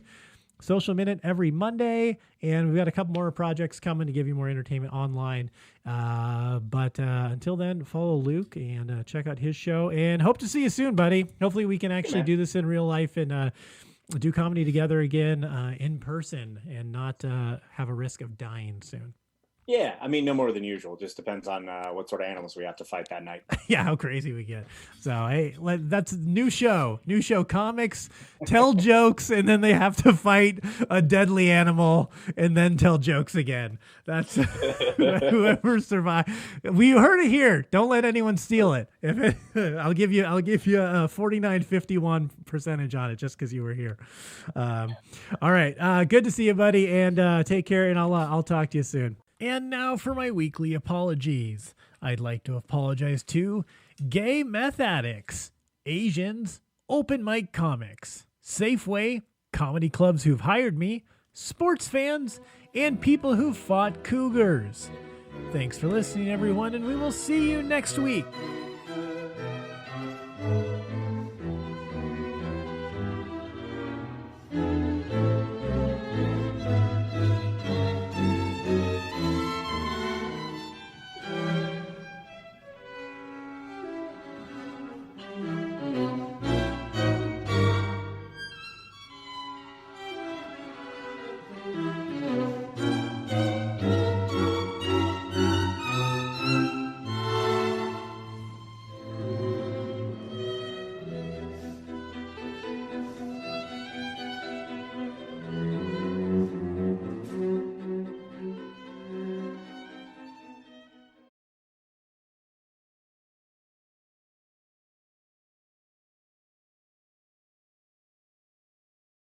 Speaker 9: Social Minute every Monday, and we've got a couple more projects coming to give you more entertainment online. But until then, follow Luke and check out his show, and hope to see you soon, buddy. Hopefully we can actually do this in real life and do comedy together again in person, and not have a risk of dying soon.
Speaker 10: Yeah, I mean, no more than usual. Just depends on what sort of animals we have to fight that night.
Speaker 9: Yeah, how crazy we get. So, hey, that's new show. Comics tell jokes, and then they have to fight a deadly animal and then tell jokes again. That's whoever survives. We heard it here. Don't let anyone steal it. I'll give you a 49.51% on it just because you were here. All right. Good to see you, buddy, and take care, and I'll talk to you soon. And now for my weekly apologies. I'd like to apologize to gay meth addicts, Asians, open mic comics, Safeway, comedy clubs who've hired me, sports fans, and people who've fought cougars. Thanks for listening, everyone, and we will see you next week.